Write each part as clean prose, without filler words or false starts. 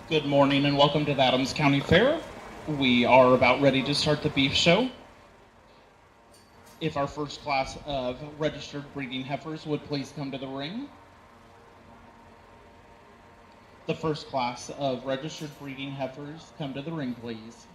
Good morning and welcome to the Adams County Fair. We are about ready to start the beef show. If our first class of registered breeding heifers would please come to the ring. The first class of registered breeding heifers, come to the ring, please.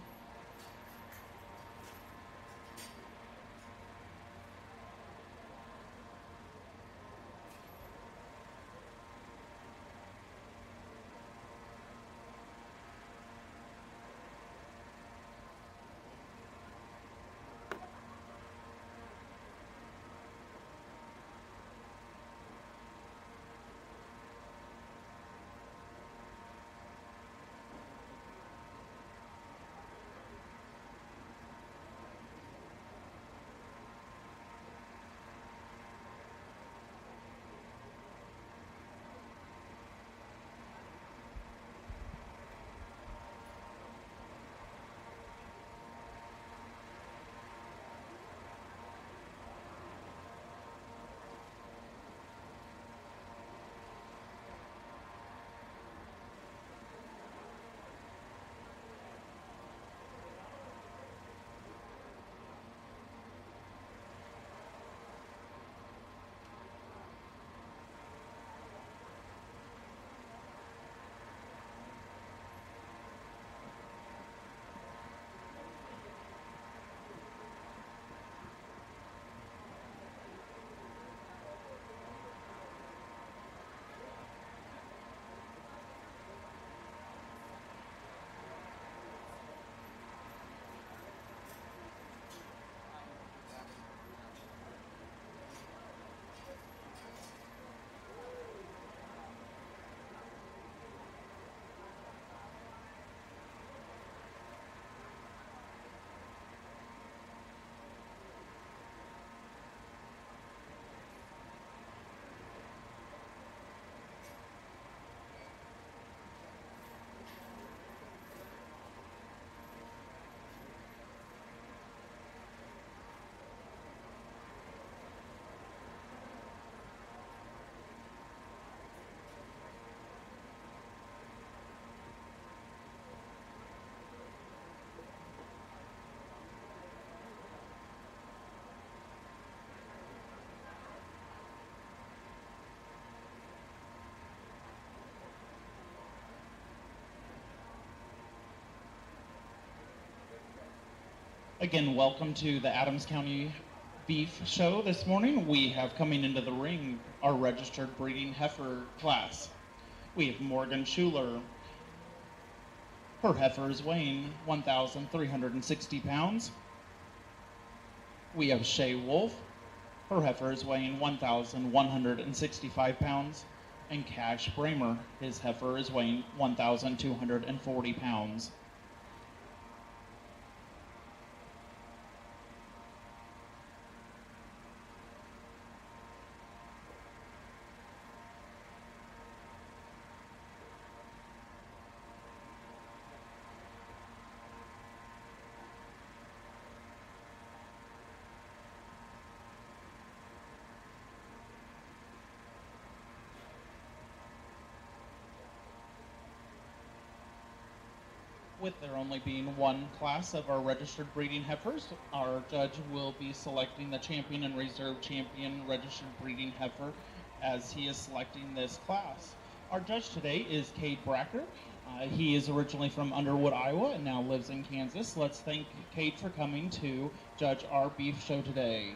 Again, welcome to the Adams County Beef Show this morning. We have coming into the ring our registered breeding heifer class. We have Morgan Schuler. Her heifer is weighing 1,360 pounds. We have Shay Wolf. Her heifer is weighing 1,165 pounds. And Cash Bramer, his heifer is weighing 1,240 pounds. With there only being one class of our registered breeding heifers, our judge will be selecting the champion and reserve champion registered breeding heifer as he is selecting this class. Our judge today is Cade Bracker. He is originally from Underwood, Iowa, and now lives in Kansas. Let's thank Cade for coming to judge our beef show today.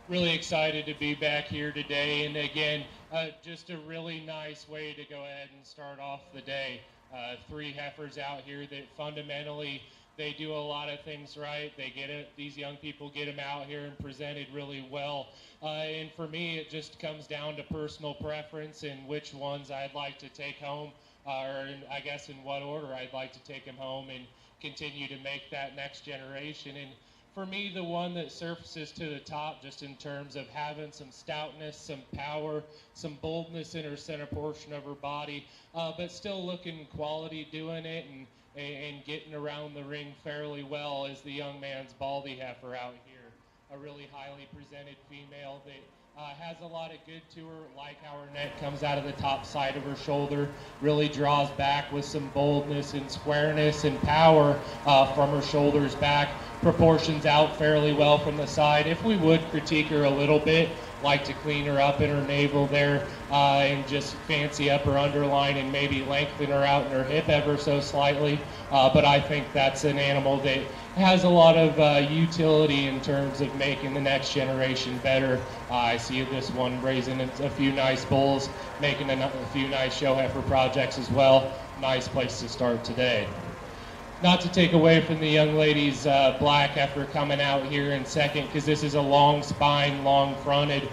Really excited to be back here today, and again, just a really nice way to go ahead and start off the day. Three heifers out here that fundamentally they do a lot of things right. They get it; these young people get them out here and presented really well. And for me, it just comes down to personal preference and which ones I'd like to take home, I guess in what order I'd like to take them home and continue to make that next generation. And for me, the one that surfaces to the top just in terms of having some stoutness, some power, some boldness in her center portion of her body, but still looking quality doing it and getting around the ring fairly well is the young man's Baldy heifer out here. A really highly presented female that has a lot of good to her, like how her neck comes out of the top side of her shoulder, really draws back with some boldness and squareness and power from her shoulders back, proportions out fairly well from the side. If we would critique her a little bit, like to clean her up in her navel there and just fancy up her underline and maybe lengthen her out in her hip ever so slightly. But I think that's an animal that has a lot of utility in terms of making the next generation better. I see this one raising a few nice bulls, making a few nice show heifer projects as well. Nice place to start today. Not to take away from the young lady's black heifer coming out here in second, because this is a long spine, long fronted,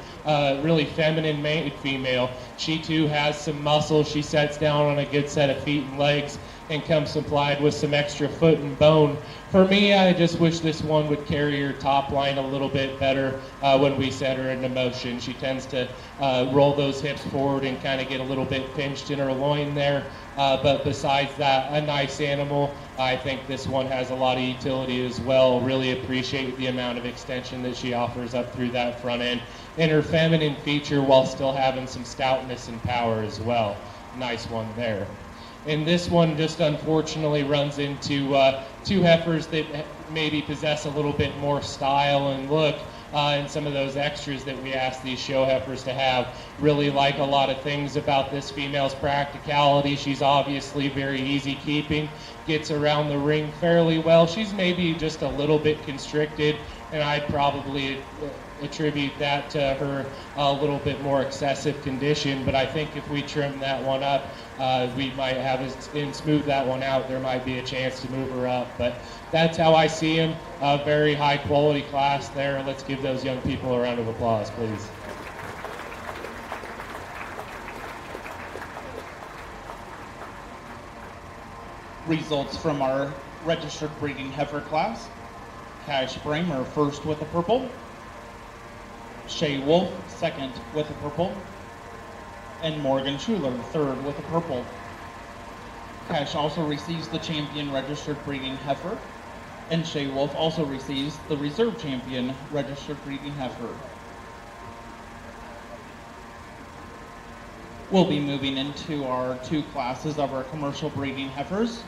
really feminine mated female. She too has some muscle. She sets down on a good set of feet and legs and comes supplied with some extra foot and bone. For me, I just wish this one would carry her top line a little bit better when we set her into motion. She tends to roll those hips forward and kind of get a little bit pinched in her loin there. But besides that, a nice animal. I think this one has a lot of utility as well. Really appreciate the amount of extension that she offers up through that front end and her feminine feature while still having some stoutness and power as well. Nice one there. And this one just unfortunately runs into two heifers that maybe possess a little bit more style and look, and some of those extras that we ask these show heifers to have. Really like a lot of things about this female's practicality. She's obviously very easy keeping, gets around the ring fairly well. She's maybe just a little bit constricted, and I'd probably attribute that to her a little bit more excessive condition. But I think if we trim that one up, we might have and smooth that one out. There might be a chance to move her up. But that's how I see him. A very high quality class there. Let's give those young people a round of applause, please. Results from our registered breeding heifer class. Cash Bramer first with the purple. Shay Wolf second with the purple. And Morgan Schuler third with the purple. Cash also receives the champion registered breeding heifer, and Shay Wolf also receives the reserve champion registered breeding heifer. We'll be moving into our two classes of our commercial breeding heifers.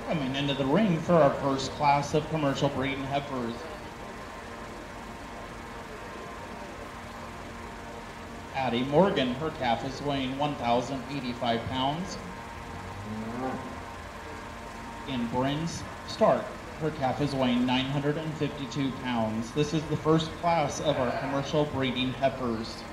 Coming into the ring for our first class of commercial breeding heifers. Addie Morgan, her calf is weighing 1,085 pounds. And Bryn Stark, her calf is weighing 952 pounds. This is the first class of our commercial breeding heifers.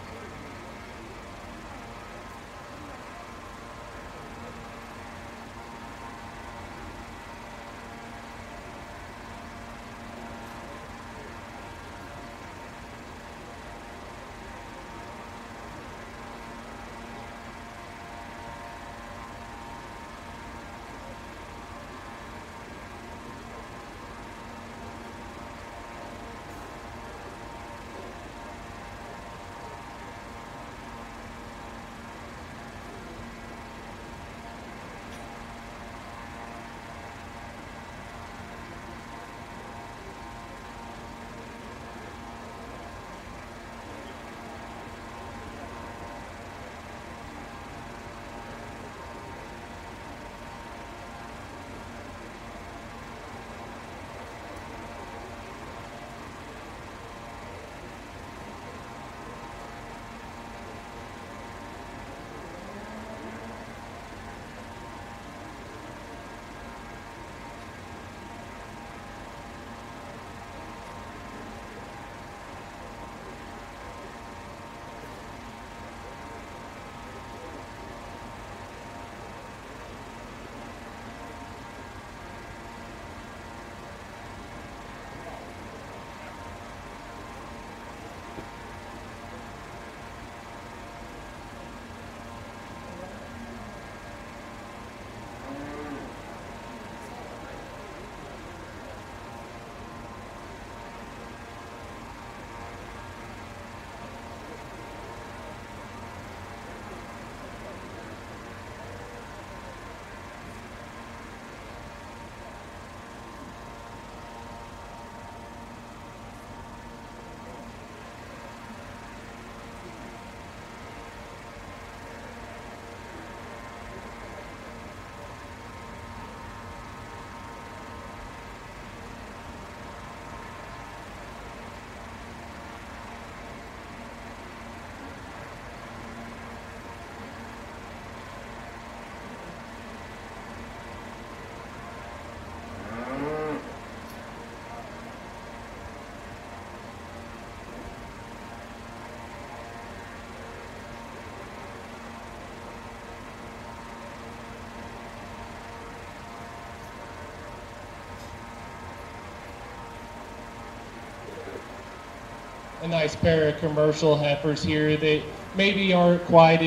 a nice pair of commercial heifers here that maybe aren't quite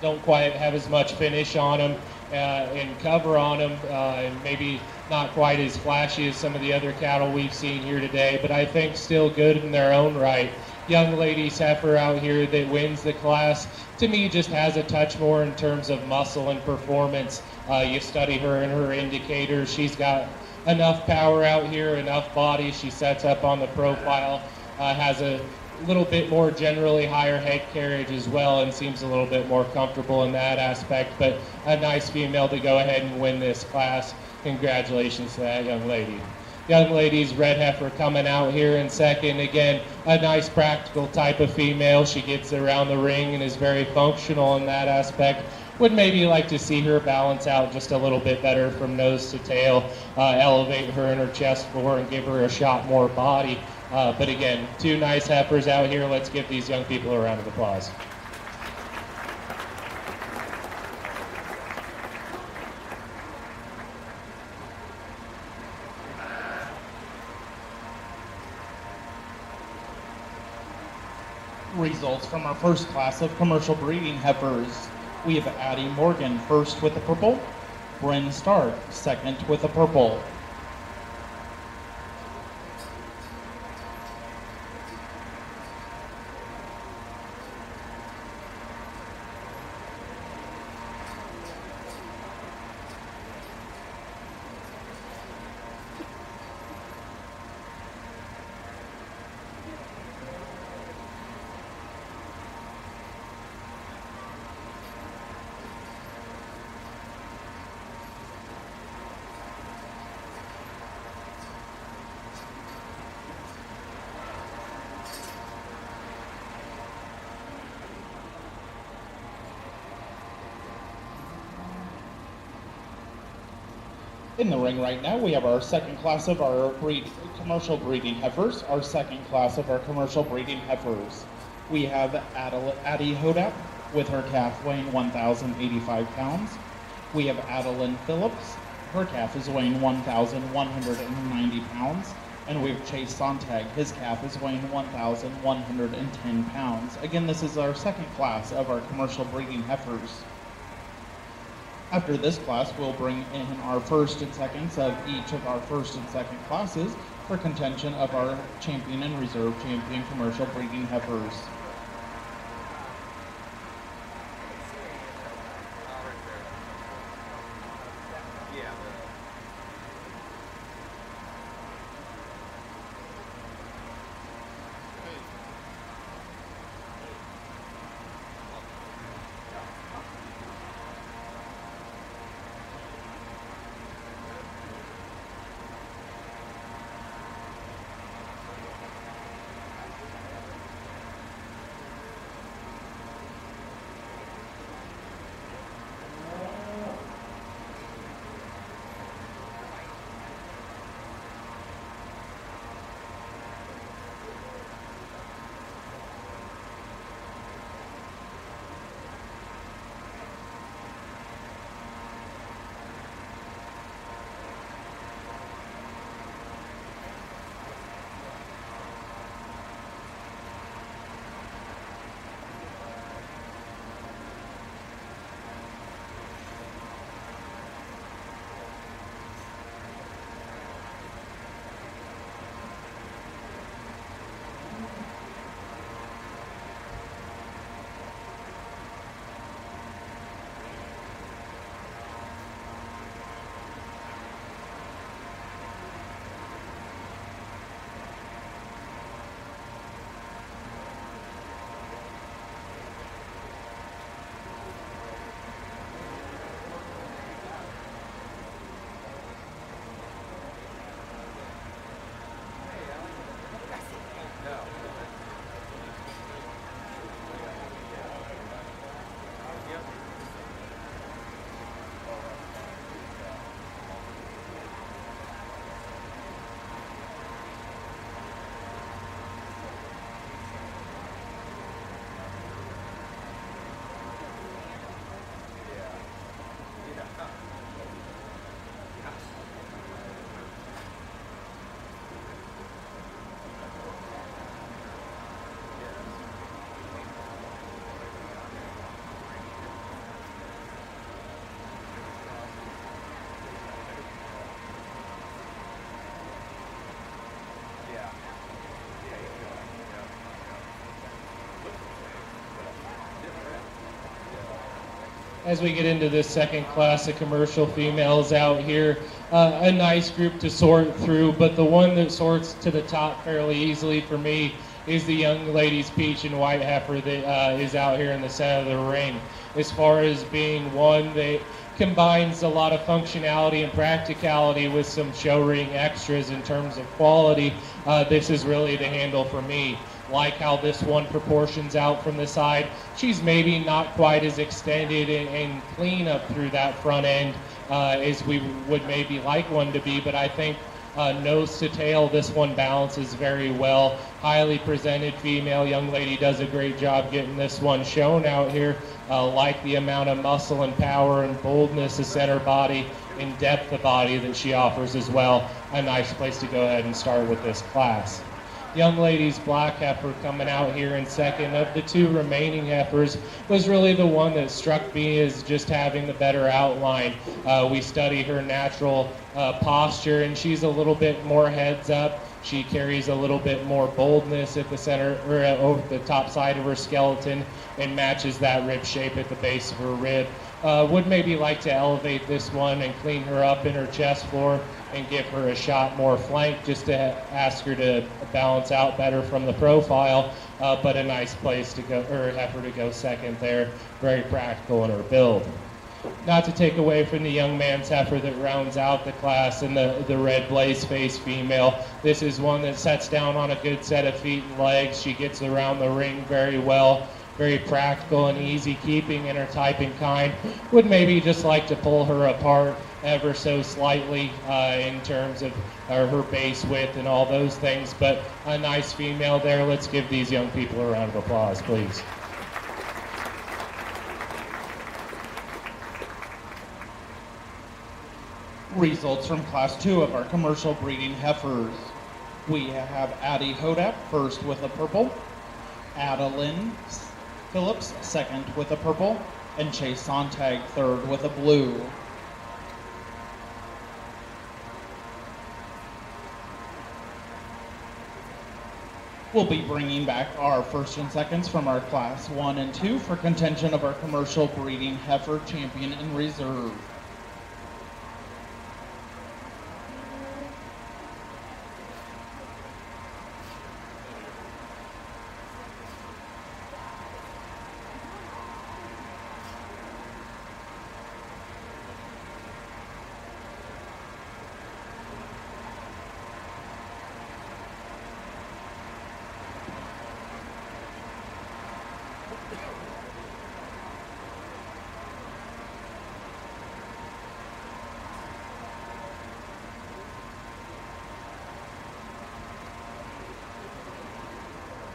don't quite have as much finish on them and cover on them, and maybe not quite as flashy as some of the other cattle we've seen here today, but I think still good in their own right. Young lady's heifer out here that wins the class, to me, just has a touch more in terms of muscle and performance. You study her and her indicators. She's got enough power out here, enough body. She sets up on the profile, has a little bit more generally higher head carriage as well, and seems a little bit more comfortable in that aspect, but a nice female to go ahead and win this class. Congratulations to that young lady. Young lady's red heifer coming out here in second. Again, a nice practical type of female. She gets around the ring and is very functional in that aspect. Would maybe like to see her balance out just a little bit better from nose to tail, elevate her in her chest for and give her a shot more body. But again, two nice heifers out here. Let's give these young people a round of applause. Results from our first class of commercial breeding heifers. We have Addie Morgan first with the purple, Bryn Stark second with the purple. In the ring right now, we have our second class of our commercial breeding heifers. Our second class of our commercial breeding heifers. We have Addie Hodap with her calf weighing 1,085 pounds. We have Adeline Phillips. Her calf is weighing 1,190 pounds. And we have Chase Sontag. His calf is weighing 1,110 pounds. Again, this is our second class of our commercial breeding heifers. After this class, we'll bring in our first and seconds of each of our first and second classes for contention of our champion and reserve champion commercial breeding heifers. as we get into this second class of commercial females out here, a nice group to sort through, but the one that sorts to the top fairly easily for me is the young ladies peach and white heifer that is out here in the center of the ring. As far as being one that combines a lot of functionality and practicality with some show ring extras in terms of quality, this is really the handle for me. Like how this one proportions out from the side. She's maybe not quite as extended and clean up through that front end as we would maybe like one to be, but I think nose to tail, this one balances very well. Highly presented female young lady does a great job getting this one shown out here. Like the amount of muscle and power and boldness of center body and depth of body that she offers as well. A nice place to go ahead and start with this class. Young ladies black heifer coming out here in second. Of the two remaining heifers was really the one that struck me as just having the better outline. We study her natural posture, and she's a little bit more heads up. She carries a little bit more boldness at the center or over the top side of her skeleton and matches that rib shape at the base of her rib. Would maybe like to elevate this one and clean her up in her chest floor and give her a shot more flank, just to ask her to balance out better from the profile, but a nice place to go, or heifer to go second there. Very practical in her build. Not to take away from the young man's heifer that rounds out the class and the red blaze face female. This is one that sets down on a good set of feet and legs. She gets around the ring very well. Very practical and easy keeping in her type and kind. Would maybe just like to pull her apart ever so slightly in terms of her base width and all those things, but a nice female there. Let's give these young people a round of applause, please. Results from Class 2 of our commercial breeding heifers. We have Addie Hodap first with a purple, Adeline Phillips second with a purple, and Chase Sontag third with a blue. We'll be bringing back our first and seconds from our Class 1 and 2 for contention of our commercial breeding heifer champion in reserve.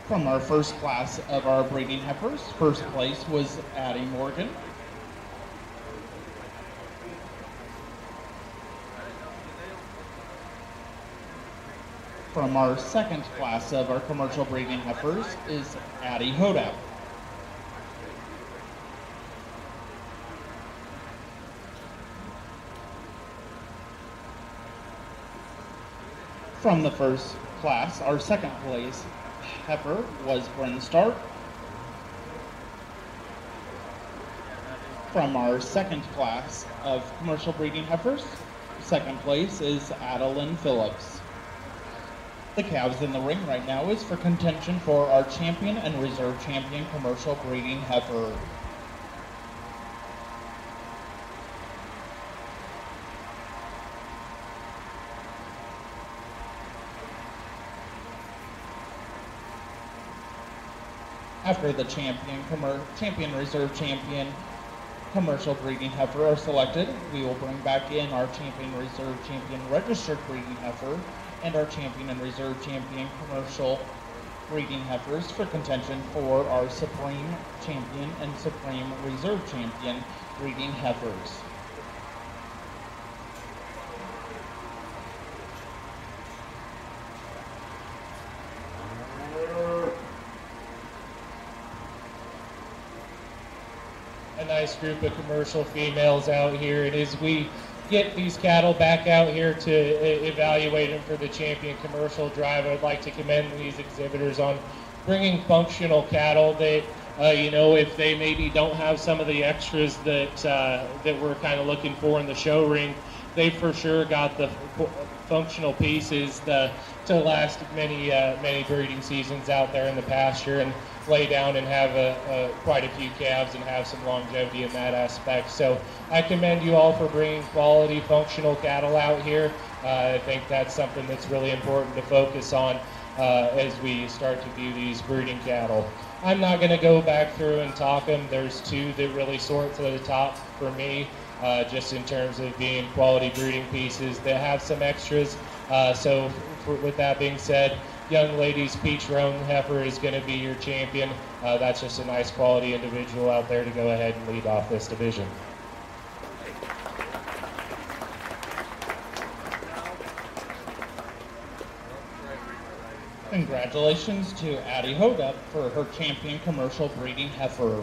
From our first class of our breeding heifers, first place was Addie Morgan. From our second class of our commercial breeding heifers is Addie Hodap. From the first class, our second place heifer was Bryn Stark. From our second class of commercial breeding heifers, second place is Adeline Phillips. The calves in the ring right now is for contention for our champion and reserve champion commercial breeding heifer. After the champion, reserve champion, commercial breeding heifer are selected, we will bring back in our champion, reserve champion, registered breeding heifer, and our champion and reserve champion commercial breeding heifers for contention for our supreme champion and supreme reserve champion breeding heifers. A nice group of commercial females out here, and as we get these cattle back out here to evaluate them for the champion commercial drive, I'd like to commend these exhibitors on bringing functional cattle that if they maybe don't have some of the extras that we're kind of looking for in the show ring, they for sure got the functional pieces to last many breeding seasons out there in the pasture and lay down and have quite a few calves and have some longevity in that aspect. So I commend you all for bringing quality functional cattle out here. I think that's something that's really important to focus on as we start to view these breeding cattle. I'm not going to go back through and talk them. There's two that really sort to the top for me, just in terms of being quality breeding pieces that have some extras. With that being said, young ladies, Peach Roan heifer is going to be your champion. That's just a nice quality individual out there to go ahead and lead off this division. Congratulations to Addie Hodup for her champion commercial breeding heifer.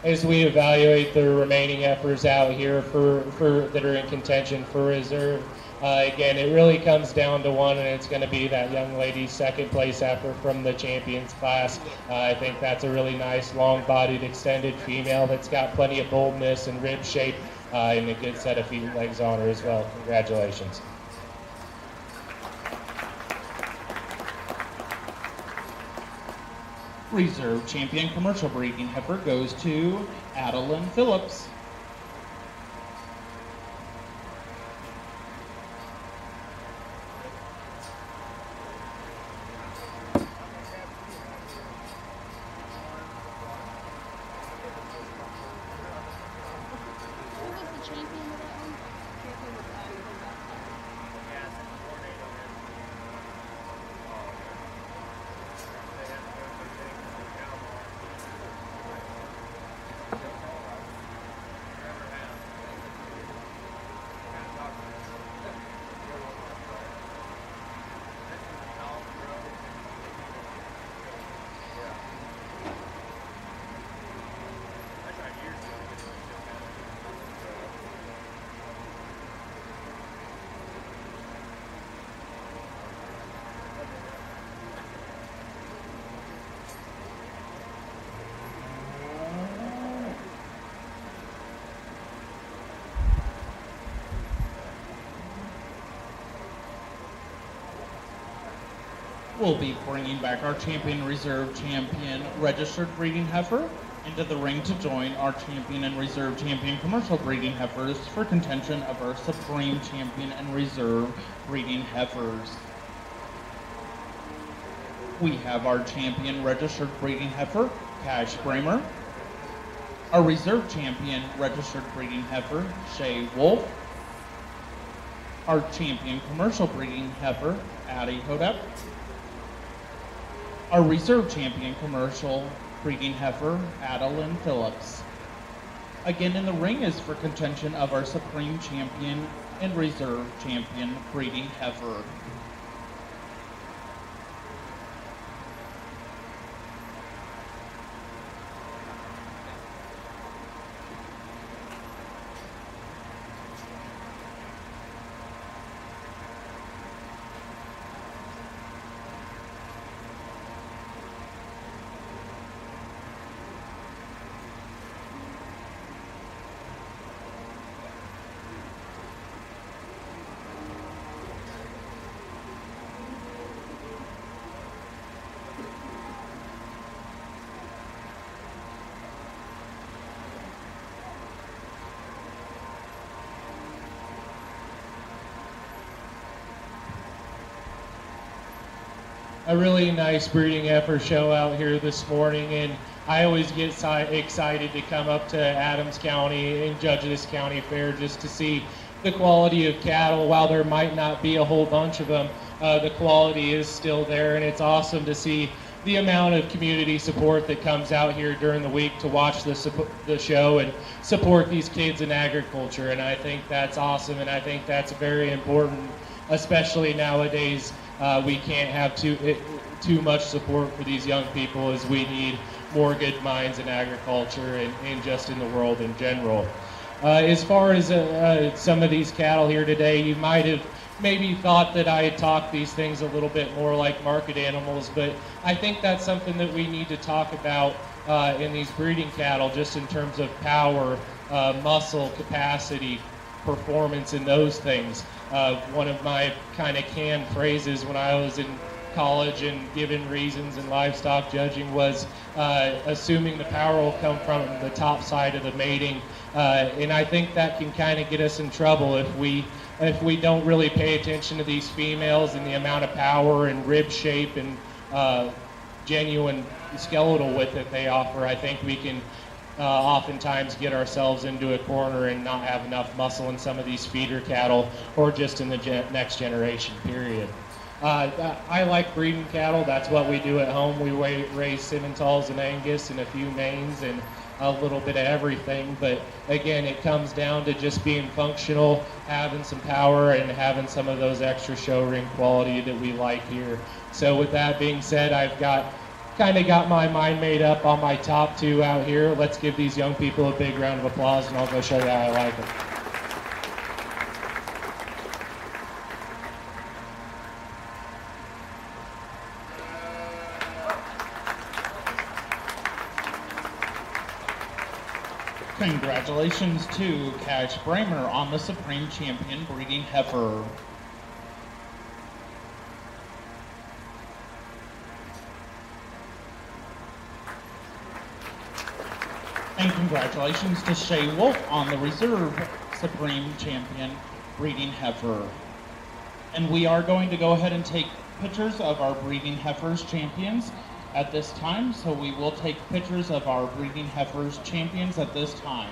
As we evaluate the remaining heifers out here that are in contention for reserve, again, it really comes down to one, and it's going to be that young lady's second place heifer from the champions class. I think that's a really nice, long-bodied, extended female that's got plenty of boldness and rib shape and a good set of feet and legs on her as well. Congratulations. Reserve champion commercial breeding heifer goes to Adeline Phillips. We'll be bringing back our champion reserve champion registered breeding heifer into the ring to join our champion and reserve champion commercial breeding heifers for contention of our supreme champion and reserve breeding heifers. We have our champion registered breeding heifer, Cash Bramer, our reserve champion registered breeding heifer, Shay Wolf, our champion commercial breeding heifer, Addie Hodup, our reserve champion commercial breeding heifer, Adeline Phillips. Again in the ring is for contention of our supreme champion and reserve champion breeding heifer. A really nice breeding heifer show out here this morning, and I always get excited to come up to Adams County and judge this county fair just to see the quality of cattle. While there might not be a whole bunch of them, the quality is still there, and it's awesome to see the amount of community support that comes out here during the week to watch the show and support these kids in agriculture. And I think that's awesome, and I think that's very important, especially nowadays. We can't have too much support for these young people, as we need more good minds in agriculture and just in the world in general. As far as some of these cattle here today, you might have maybe thought that I had talked these things a little bit more like market animals, but I think that's something that we need to talk about in these breeding cattle, just in terms of power, muscle capacity, performance, and those things. One of my kind of canned phrases when I was in college and given reasons in livestock judging was assuming the power will come from the top side of the mating, and I think that can kind of get us in trouble if we don't really pay attention to these females and the amount of power and rib shape and genuine skeletal width that they offer. I think we can oftentimes get ourselves into a corner and not have enough muscle in some of these feeder cattle, or just in the next generation, period. I like breeding cattle. That's what we do at home. We raise Simmentals and Angus and a few mains and a little bit of everything. But again, it comes down to just being functional, having some power, and having some of those extra show ring quality that we like here. So with that being said, I've kind of got my mind made up on my top two out here. Let's give these young people a big round of applause, and I'll go show you how I like them. Congratulations to Cash Bramer on the Supreme Champion Breeding Heifer. And congratulations to Shay Wolf on the Reserve Supreme Champion Breeding Heifer. And we are going to go ahead and take pictures of our Breeding Heifers champions at this time. So we will take pictures of our Breeding Heifers champions at this time.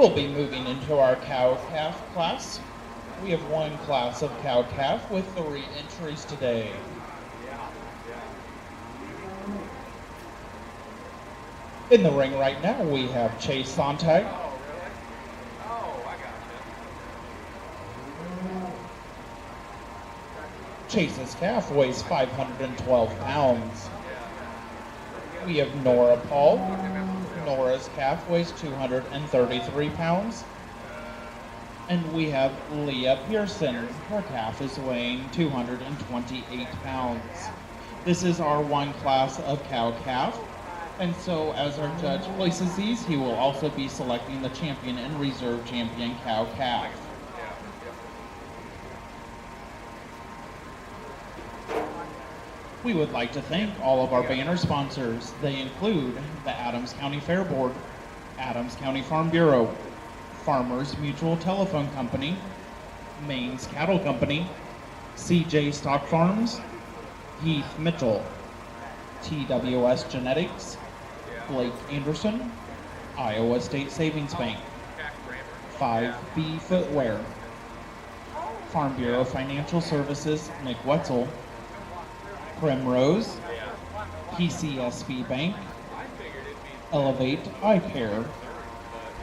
We'll be moving into our cow-calf class. We have one class of cow-calf with 3 entries today. In the ring right now, we have Chase Sontag. Chase's calf weighs 512 pounds. We have Nora Paul. Nora's calf weighs 233 pounds. And we have Leah Pearson. Her calf is weighing 228 pounds. This is our one class of cow-calf. And so as our judge places these, he will also be selecting the champion and reserve champion cow-calf. We would like to thank all of our banner sponsors. They include the Adams County Fair Board, Adams County Farm Bureau, Farmers Mutual Telephone Company, Maine's Cattle Company, CJ Stock Farms, Heath Mitchell, TWS Genetics, Blake Anderson, Iowa State Savings Bank, 5B Footwear, Farm Bureau Financial Services, Nick Wetzel, Primrose, PCSB Bank, Elevate Eye Care,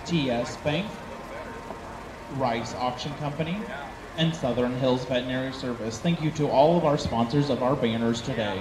TS Bank, Rice Auction Company, and Southern Hills Veterinary Service. Thank you to all of our sponsors of our banners today.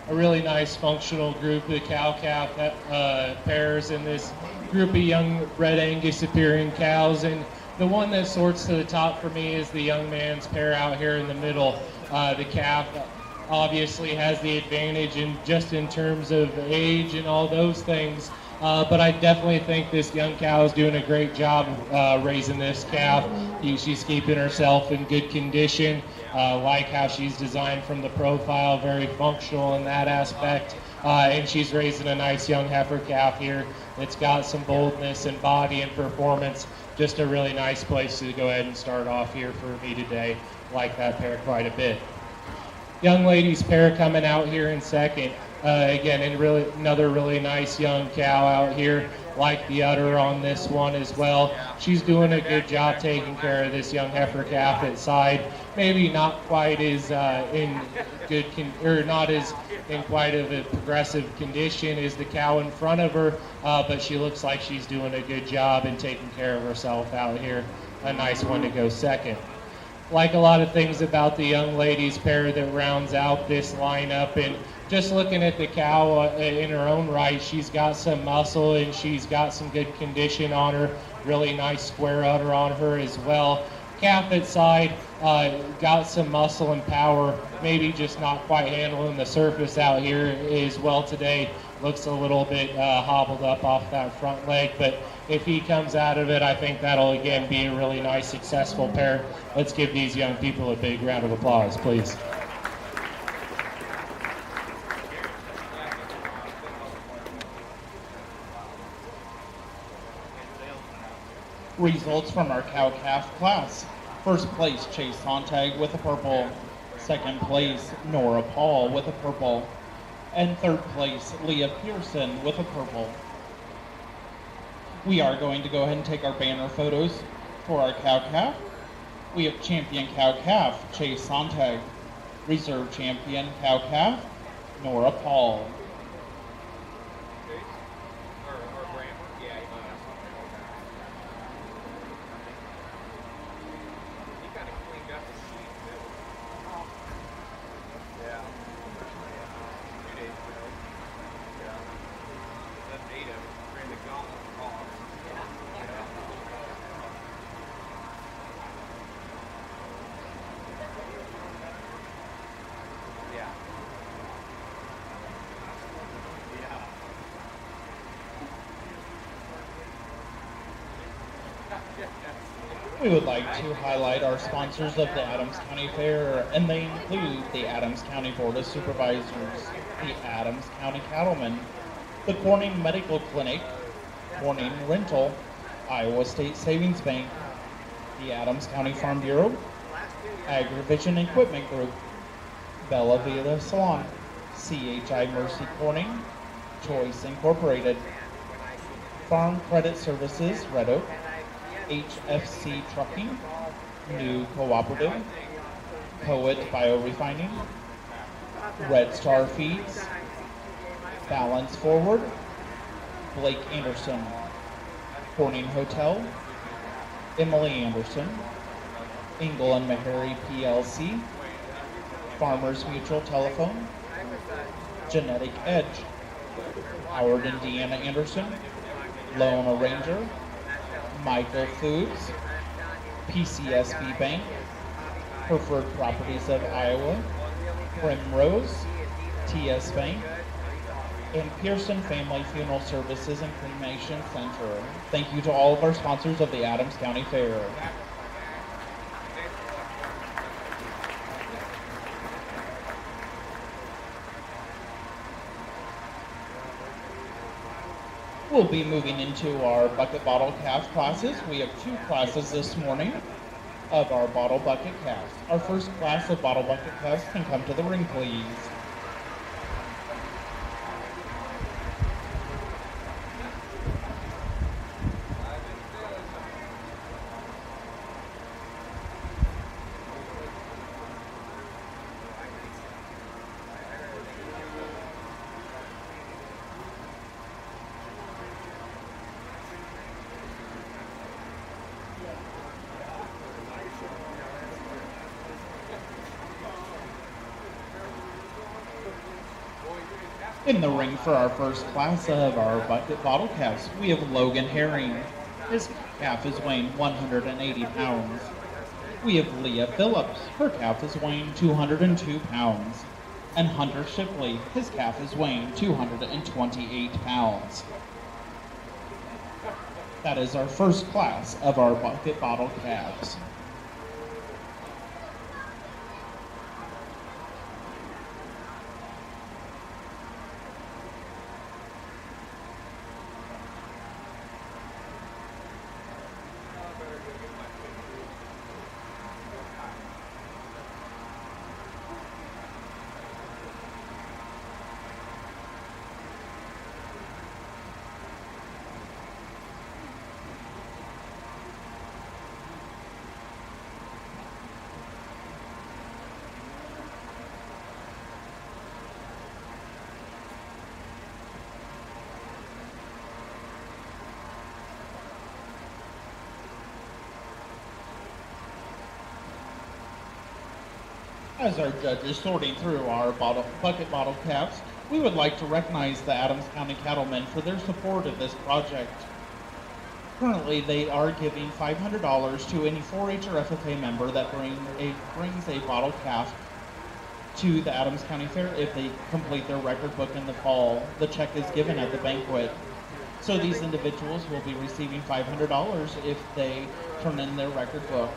a really nice functional group of cow-calf pairs in this group of young Red Angus Superior cows. And the one that sorts to the top for me is the young man's pair out here in the middle. The calf obviously has the advantage in terms of age and all those things. But I definitely think this young cow is doing a great job raising this calf. She's keeping herself in good condition. Like how she's designed from the profile, very functional in that aspect. And she's raising a nice young heifer calf here that's got some boldness and body and performance. Just a really nice place to go ahead and start off here for me today. Like that pair quite a bit. Young ladies pair coming out here in second. Again, and another really nice young cow out here, like the udder on this one as well. She's doing a good job taking care of this young heifer calf at side. Maybe not quite as not as in quite of a progressive condition as the cow in front of her, but she looks like she's doing a good job in taking care of herself out here. A nice one to go second. Like a lot of things about the young ladies pair that rounds out this lineup, and just looking at the cow in her own right, she's got some muscle and she's got some good condition on her. Really nice square udder on her as well. Calf at side, got some muscle and power, maybe just not quite handling the surface out here as well today. Looks a little bit hobbled up off that front leg, but if he comes out of it, I think that'll again be a really nice, successful pair. Let's give these young people a big round of applause, please. Results from our cow-calf class. First place, Chase Sontag with a purple. Second place, Nora Paul with a purple. And third place, Leah Pearson with a purple. We are going to go ahead and take our banner photos for our cow-calf. We have champion cow-calf, Chase Sontag. Reserve champion cow-calf, Nora Paul. We would like to highlight our sponsors of the Adams County Fair, and they include the Adams County Board of Supervisors, the Adams County Cattlemen, the Corning Medical Clinic, Corning Rental, Iowa State Savings Bank, the Adams County Farm Bureau, AgriVision Equipment Group, Bella Vita Salon, CHI Mercy Corning, Choice Incorporated, Farm Credit Services, Red Oak, HFC Trucking, New Cooperative, Poet Biorefining, Red Star Feeds, Balance Forward, Blake Anderson, Corning Hotel, Emily Anderson, Engel and Meharry PLC, Farmers Mutual Telephone, Genetic Edge, Howard and Deanna Anderson, Lone Ranger, Michael Foods, PCSB Bank, Preferred Properties of Iowa, Primrose, TS Bank, and Pearson Family Funeral Services and Cremation Center. Thank you to all of our sponsors of the Adams County Fair. We'll be moving into our bucket bottle calf classes. We have two classes this morning of our bottle bucket calves. Our first class of bottle bucket calves can come to the ring, please. In the ring for our first class of our bucket bottle calves, we have Logan Herring. His calf is weighing 180 pounds. We have Leah Phillips. Her calf is weighing 202 pounds. And Hunter Shipley. His calf is weighing 228 pounds. That is our first class of our bucket bottle calves. As our judges sorting through our bucket bottle calves, we would like to recognize the Adams County Cattlemen for their support of this project. Currently, they are giving $500 to any 4-H or FFA member that brings a bottle calf to the Adams County Fair if they complete their record book in the fall. The check is given at the banquet. So these individuals will be receiving $500 if they turn in their record book.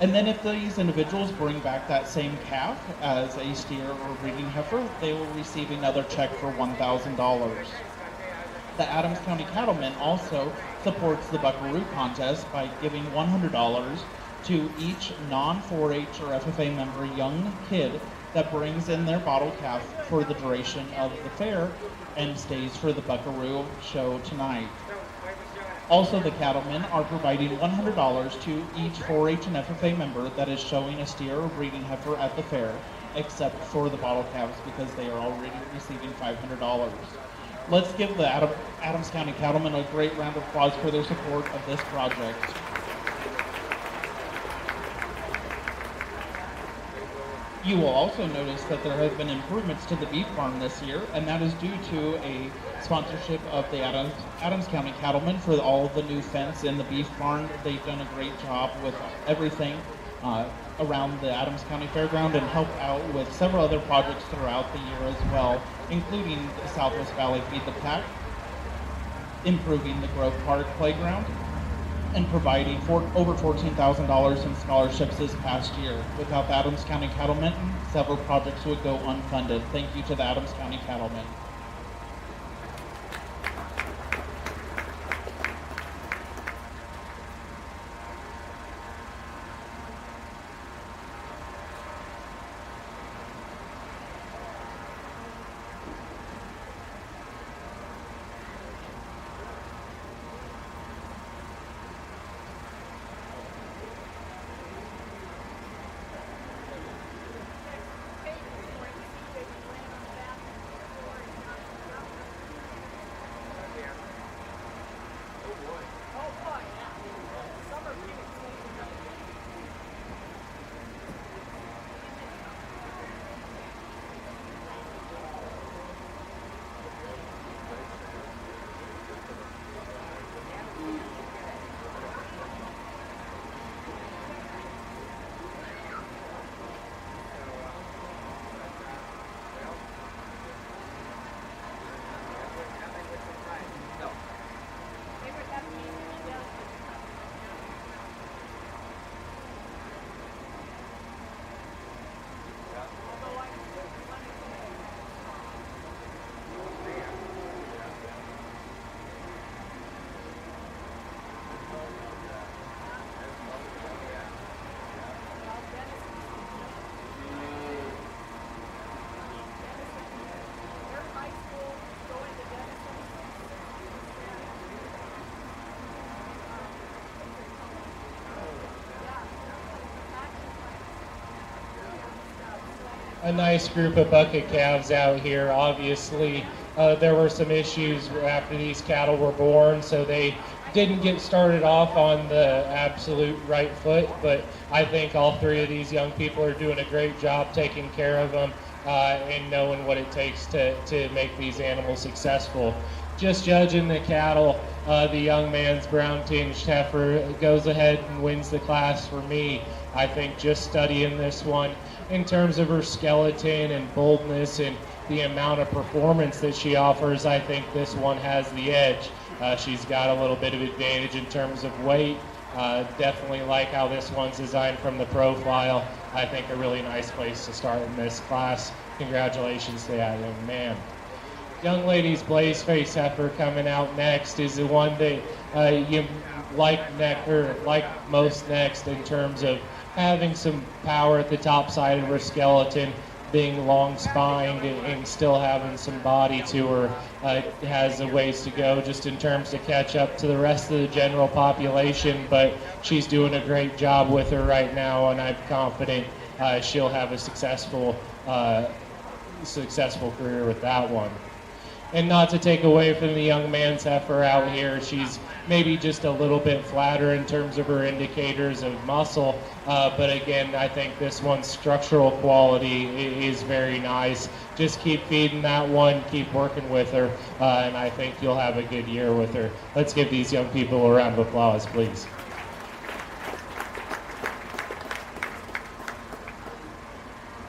And then if these individuals bring back that same calf as a steer or breeding heifer, they will receive another check for $1,000. The Adams County Cattlemen also supports the Buckaroo contest by giving $100 to each non-4-H or FFA member young kid that brings in their bottle calf for the duration of the fair and stays for the Buckaroo show tonight. Also, the Cattlemen are providing $100 to each 4-H and FFA member that is showing a steer or breeding heifer at the fair, except for the bottle calves because they are already receiving $500. Let's give the Adams County Cattlemen a great round of applause for their support of this project. You will also notice that there have been improvements to the beef farm this year, and that is due to a sponsorship of the Adams County Cattlemen for all of the new fence in the beef barn. They've done a great job with everything around the Adams County Fairground and helped out with several other projects throughout the year as well, including the Southwest Valley Feed the Pack, improving the Grove Park Playground, and providing over $14,000 in scholarships this past year. Without the Adams County Cattlemen, several projects would go unfunded. Thank you to the Adams County Cattlemen. A nice group of bucket calves out here. Obviously, there were some issues after these cattle were born, so they didn't get started off on the absolute right foot, but I think all three of these young people are doing a great job taking care of them. and knowing what it takes to make these animals successful. Just judging the cattle, the young man's brown-tinged heifer goes ahead and wins the class for me. I think just studying this one in terms of her skeleton and boldness and the amount of performance that she offers, I think this one has the edge. She's got a little bit of advantage in terms of weight. Definitely like how this one's designed from the profile. I think a really nice place to start in this class. Congratulations to that young man. Young lady's Blazeface heifer coming out next is the one that you like most next in terms of having some power at the top side of her skeleton, being long-spined and still having some body to her. Has a ways to go just in terms to catch up to the rest of the general population, but she's doing a great job with her right now, and I'm confident she'll have a successful career with that one. And not to take away from the young man's heifer out here, she's maybe just a little bit flatter in terms of her indicators of muscle, but again, I think this one's structural quality is very nice. Just keep feeding that one, keep working with her, and I think you'll have a good year with her. Let's give these young people a round of applause, please.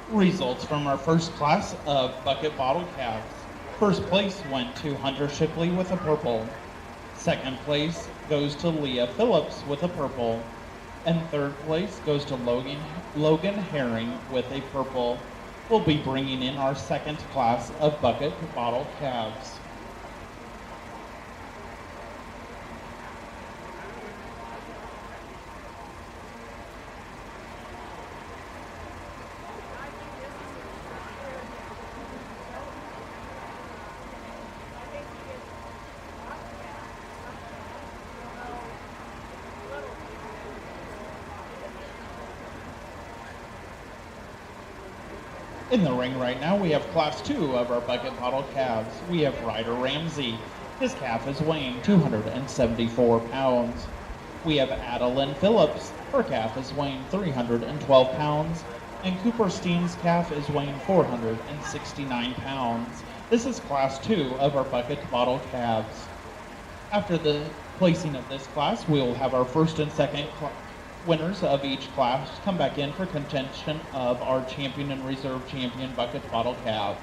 Results from our first class of bucket bottle calves. First place went to Hunter Shipley with a purple. Second place goes to Leah Phillips with a purple. And third place goes to Logan Herring with a purple. We'll be bringing in our second class of bucket bottle calves. In the ring right now, we have class 2 of our bucket bottle calves. We have Ryder Ramsey. His calf is weighing 274 pounds. We have Adeline Phillips. Her calf is weighing 312 pounds. And Cooper Steen's calf is weighing 469 pounds. This is class 2 of our bucket bottle calves. After the placing of this class, we will have our first and second winners of each class come back in for contention of our champion and reserve champion bucket bottle calf.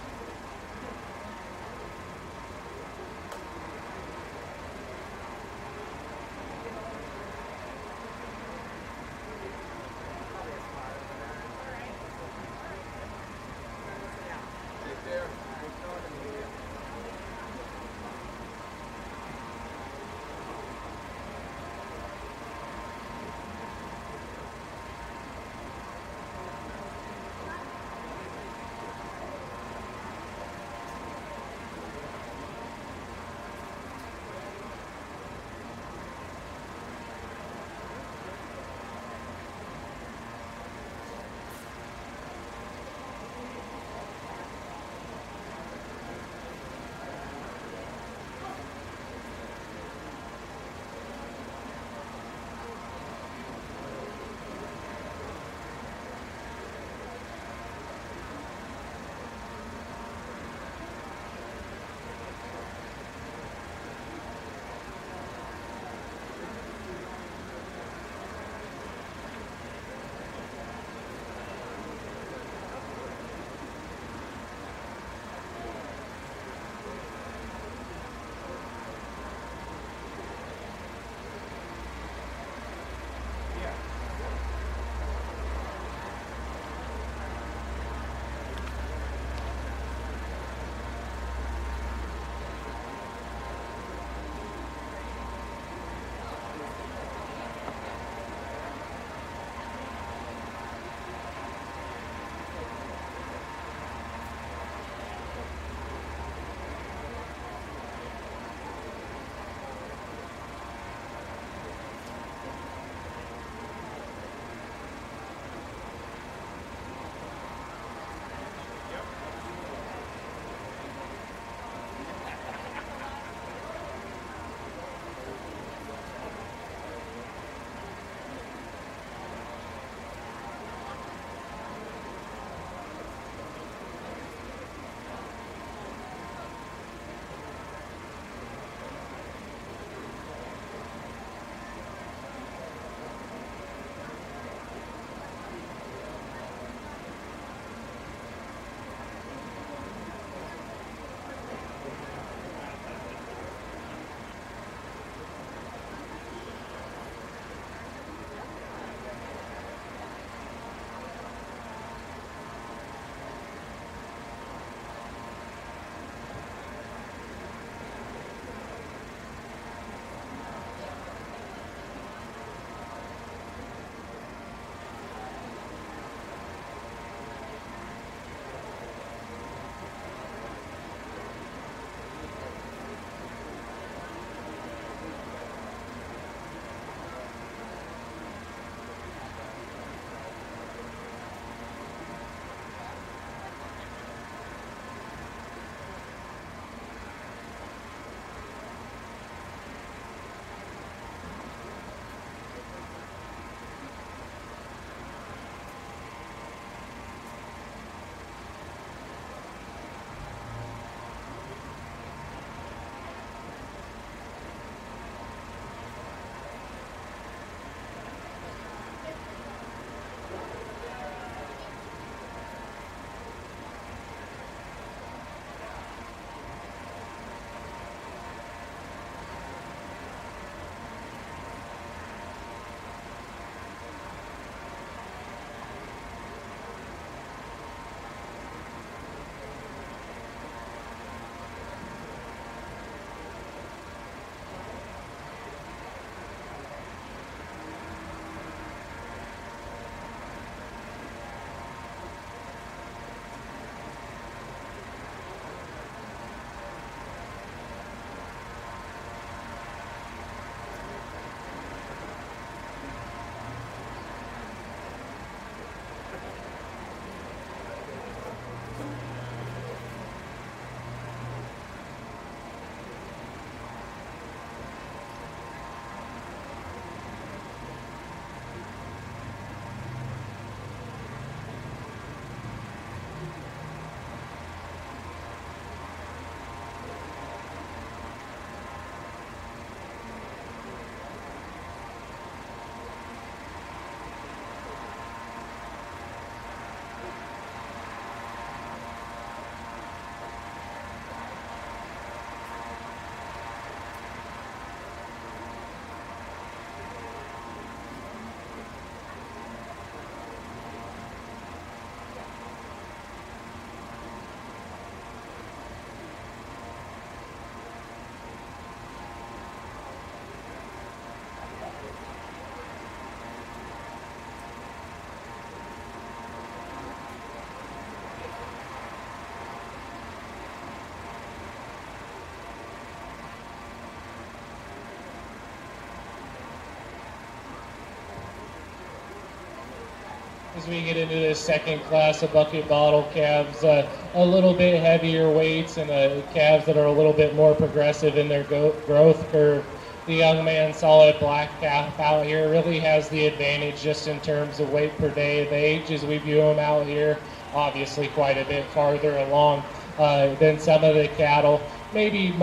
as we get into this second class of bucket bottle calves, a little bit heavier weights and calves that are a little bit more progressive in their growth curve. The young man, Solid Black calf out here, really has the advantage just in terms of weight per day of age as we view him out here. Obviously quite a bit farther along than some of the cattle. Maybe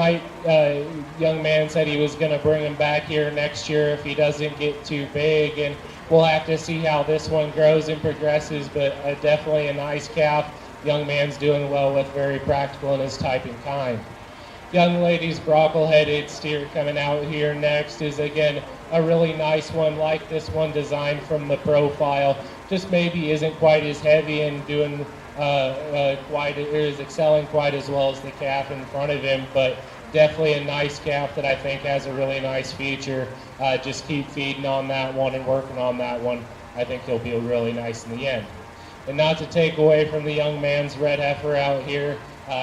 young man said he was going to bring him back here next year if he doesn't get too big, and we'll have to see how this one grows and progresses, but definitely a nice calf. Young man's doing well with, very practical in his type and kind. Young lady's brockle-headed steer coming out here next is, again, a really nice one, like this one, designed from the profile. Just maybe isn't quite as heavy and doing is excelling quite as well as the calf in front of him, but definitely a nice calf that I think has a really nice future. Just keep feeding on that one and working on that one. I think he'll be really nice in the end. And not to take away from the young man's red heifer out here,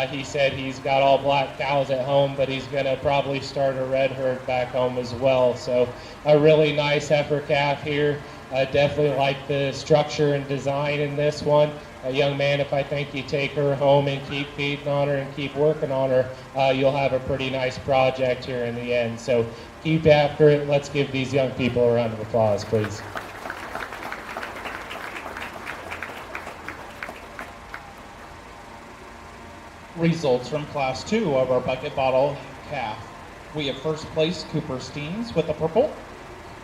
he said he's got all black cows at home, but he's going to probably start a red herd back home as well. So a really nice heifer calf here. Definitely like the structure and design in this one. A young man, if I think you take her home and keep feeding on her and keep working on her, you'll have a pretty nice project here in the end. So keep after it. Let's give these young people a round of applause, please. Results from Class 2 of our bucket bottle calf. We have first place Cooper Steens with the purple,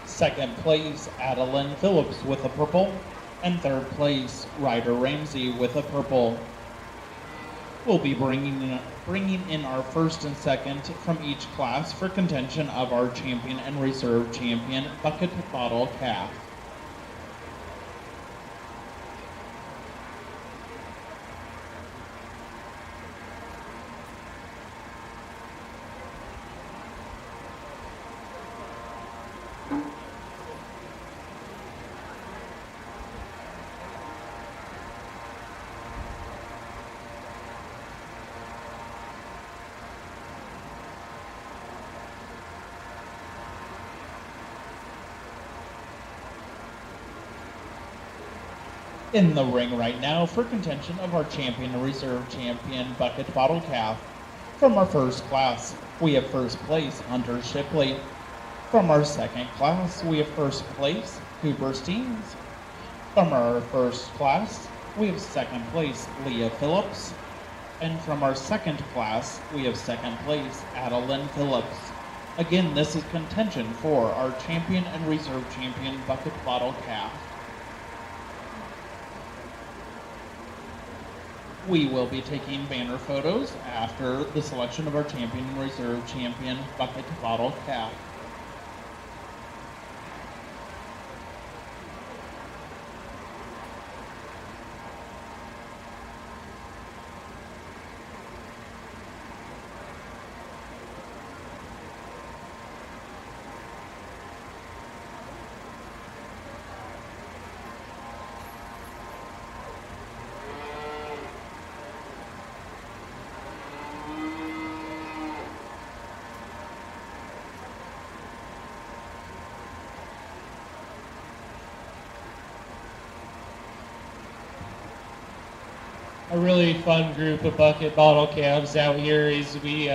second place Adeline Phillips with the purple, and third place Ryder Ramsey with a purple. We'll be bringing in our first and second from each class for contention of our champion and reserve champion bucket bottle calf. In the ring right now for contention of our champion and reserve champion bucket bottle calf. From our first class, we have first place Hunter Shipley. From our second class, we have first place Cooper Steens. From our first class, we have second place Leah Phillips. And from our second class, we have second place Adeline Phillips. Again, this is contention for our champion and reserve champion bucket bottle calf. We will be taking banner photos after the selection of our champion and reserve champion bucket bottle calf. A really fun group of bucket bottle calves out here as we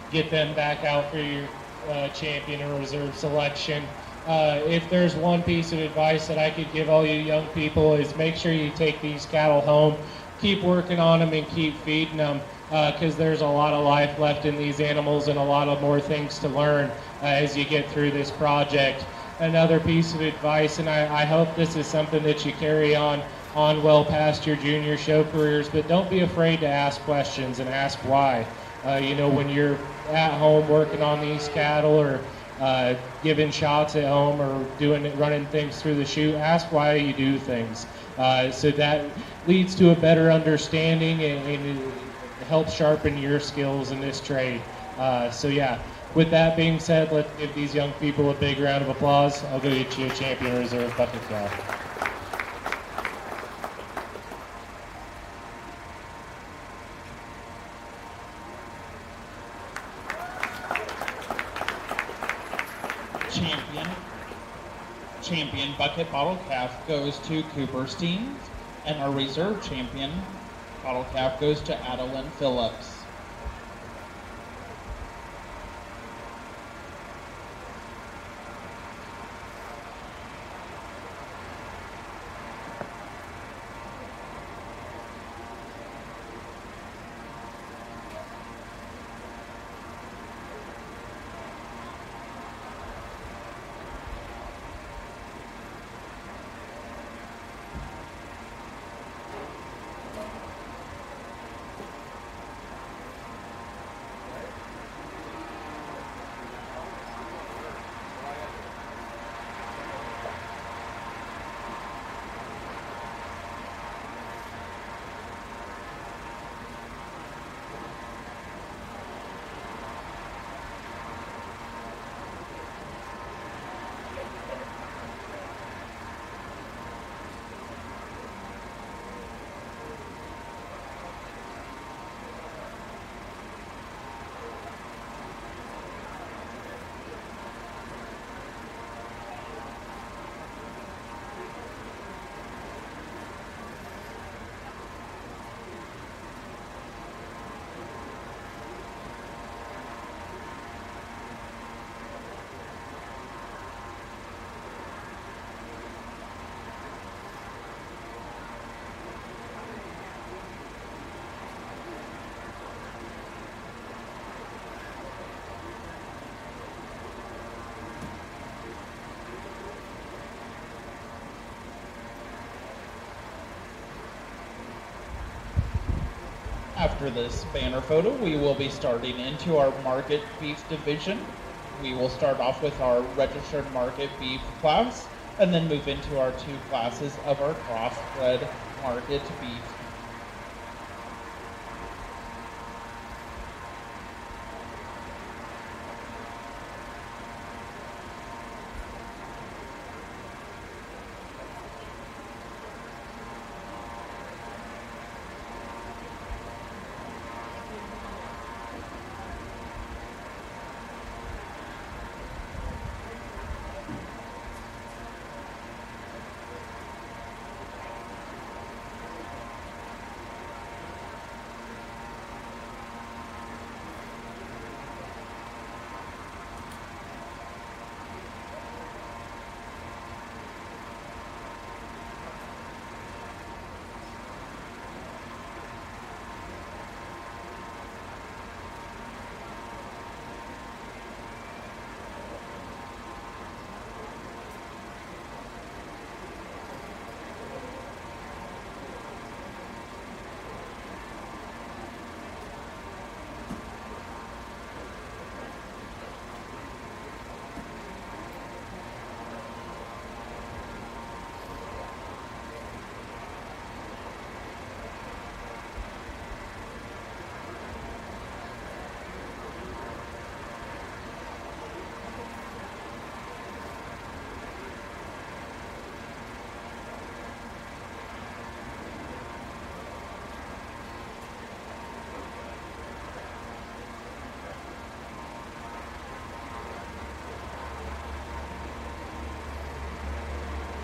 get them back out for your champion and reserve selection. If there's one piece of advice that I could give all you young people is make sure you take these cattle home, keep working on them and keep feeding them because there's a lot of life left in these animals and a lot of more things to learn as you get through this project. Another piece of advice, and I hope this is something that you carry on well past your junior show careers, but don't be afraid to ask questions and ask why. When you're at home working on these cattle or giving shots at home or running things through the chute, ask why you do things. So that leads to a better understanding and it helps sharpen your skills in this trade. With that being said, let's give these young people a big round of applause. I'll go get you a champion reserve bucket calf. champion bucket bottle calf goes to Cooper Steens, and our reserve champion bottle calf goes to Adeline Phillips. After this banner photo, we will be starting into our market beef division. We will start off with our registered market beef class, and then move into our two classes of our crossbred market beef.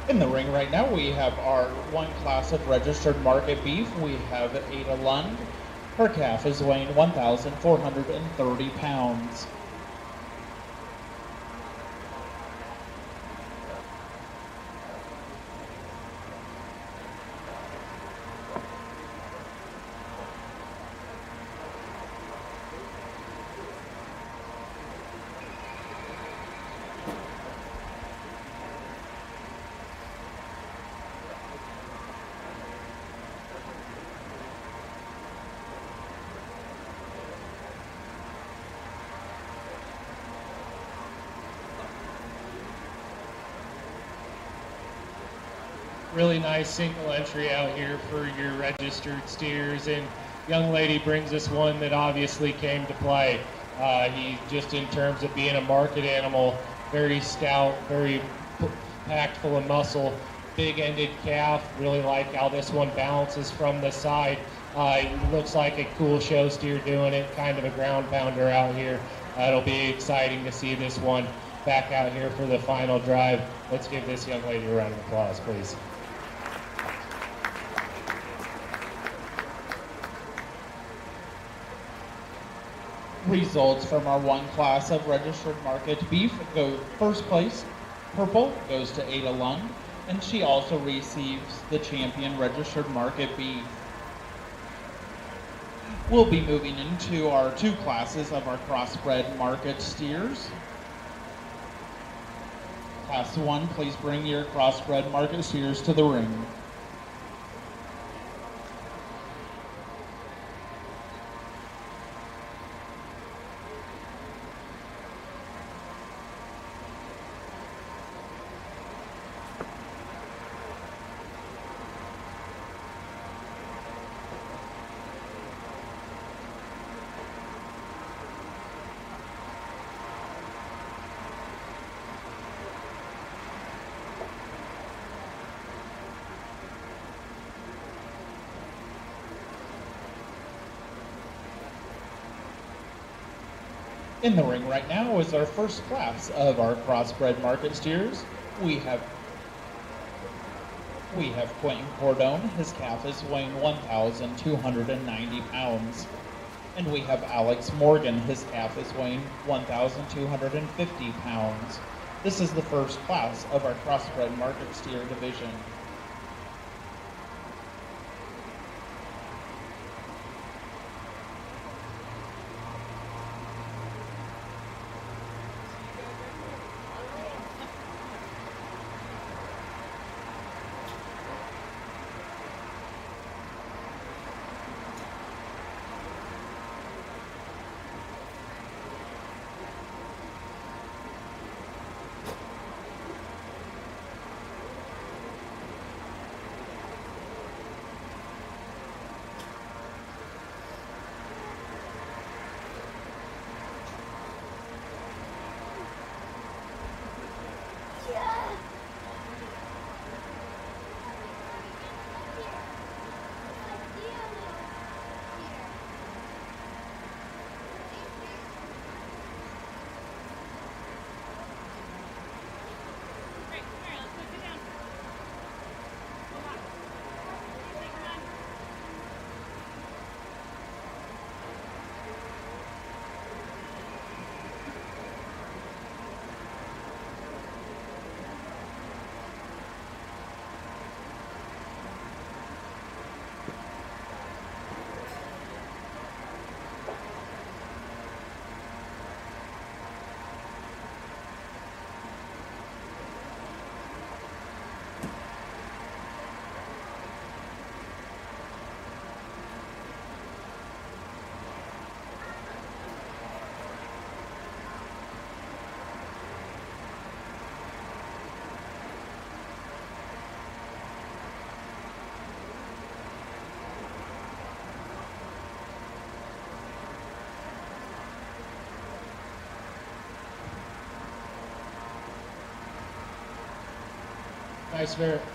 In the ring right now, we have our one class of registered market beef. We have Ada Lund. Her calf is weighing 1,430 pounds. Really nice single entry out here for your registered steers, and young lady brings us one that obviously came to play. He just in terms of being a market animal, very stout, very packed full of muscle, big-ended calf. Really like how this one balances from the side. It looks like a cool show steer doing it, kind of a ground pounder out here. It'll be exciting to see this one. back out here for the final drive. Let's give this young lady a round of applause, please. Results from our one class of registered market beef go first place. Purple goes to Ada Lund, and she also receives the champion registered market beef. We'll be moving into our two classes of our crossbred market steers. Class 1, please bring your crossbred market steers to the ring. In the ring right now is our first class of our crossbred market steers. We have Quentin Cordone. His calf is weighing 1,290 pounds. And we have Alex Morgan. His calf is weighing 1,250 pounds. This is the first class of our crossbred market steer division.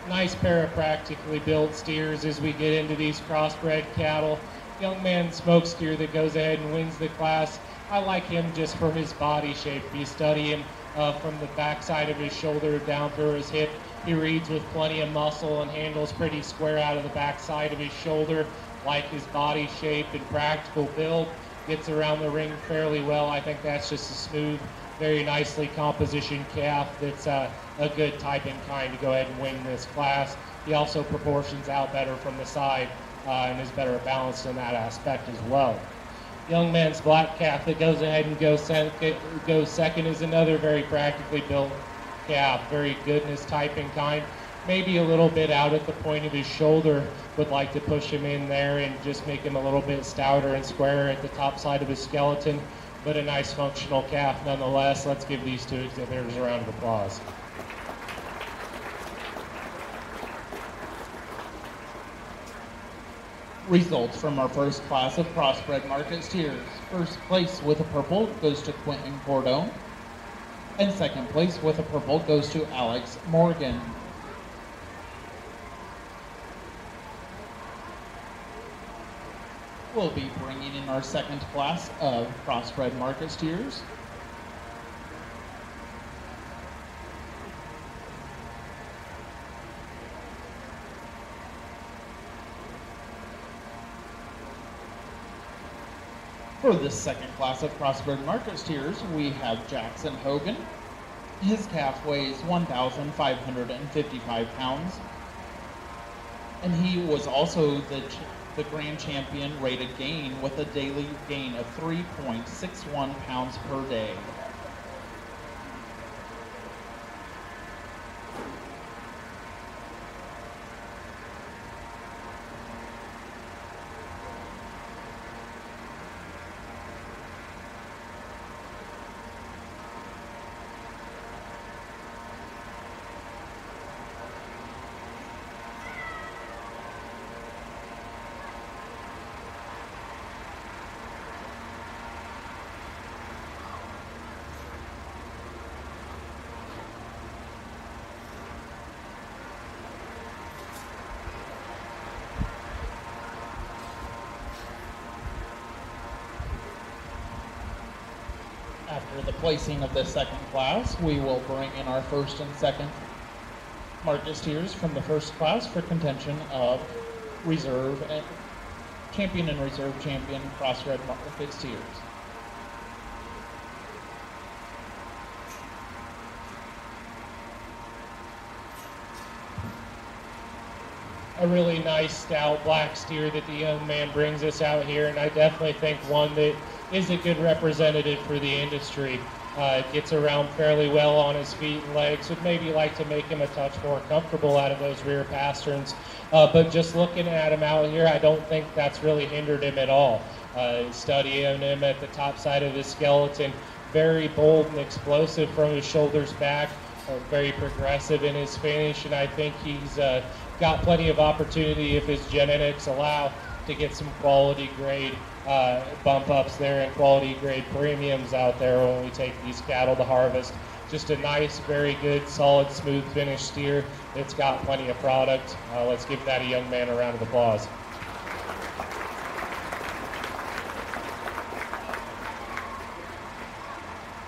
Nice pair of practically built steers as we get into these crossbred cattle. Young man smoke steer that goes ahead and wins the class. I like him just for his body shape. If you study him from the backside of his shoulder down through his hip, he reads with plenty of muscle and handles pretty square out of the backside of his shoulder. Like his body shape and practical build. Gets around the ring fairly well. I think that's just a smooth, very nicely composition calf that's a good type and kind to go ahead and win this class. He also proportions out better from the side and is better balanced in that aspect as well. Young man's black calf that goes ahead and goes second is another very practically built calf, very good in his type and kind. Maybe a little bit out at the point of his shoulder, would like to push him in there and just make him a little bit stouter and squarer at the top side of his skeleton, but a nice functional calf nonetheless. Let's give these two exhibitors a round of applause. Results from our first class of crossbred market steers. First place with a purple goes to Quentin Cordone, and second place with a purple goes to Alex Morgan. We'll be bringing in our second class of crossbred market steers. For this second class of crossbred market steers, we have Jackson Hogan. His calf weighs 1,555 pounds. And he was also the grand champion rated gain with a daily gain of 3.61 pounds per day. After the placing of the second class, we will bring in our first and second market steers from the first class for contention of reserve and champion and reserve champion crossbred market steers. A really nice stout black steer that the young man brings us out here, and I definitely think one that is a good representative for the industry. Gets around fairly well on his feet and legs. Would maybe like to make him a touch more comfortable out of those rear pasterns. But just looking at him out here, I don't think that's really hindered him at all. Studying him at the top side of his skeleton, very bold and explosive from his shoulders back, very progressive in his finish, and I think he's got plenty of opportunity if his genetics allow to get some quality grade bump ups there and quality grade premiums out there when we take these cattle to harvest. Just a nice, very good, solid, smooth finished steer that's got plenty of product. Let's give that a young man a round of applause.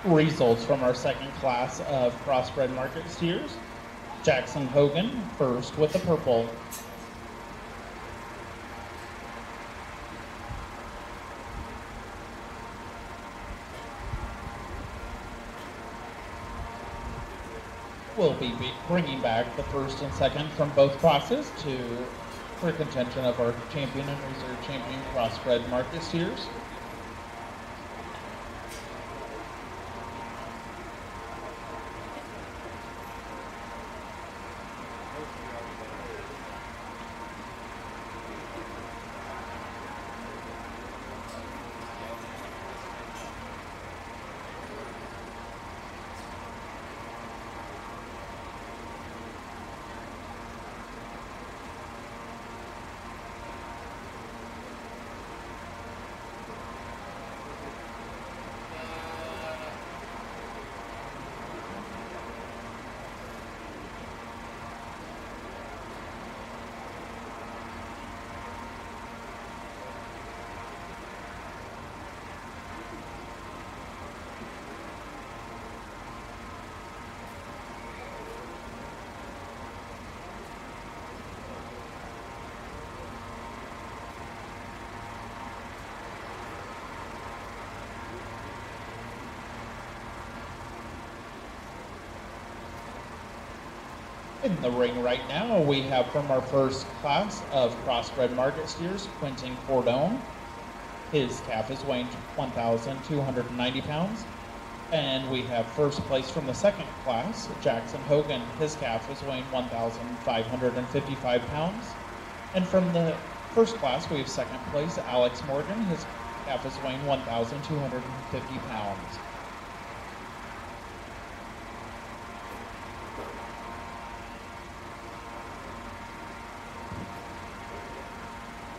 Results from our second class of crossbred market steers. Jackson Hogan first with the purple. We'll be bringing back the first and second from both classes for contention of our champion and reserve champion crossbred market steers. In the ring right now, we have from our first class of crossbred market steers, Quentin Cordone. His calf is weighing 1,290 pounds. And we have first place from the second class, Jackson Hogan. His calf is weighing 1,555 pounds. And from the first class, we have second place, Alex Morgan. His calf is weighing 1,250 pounds.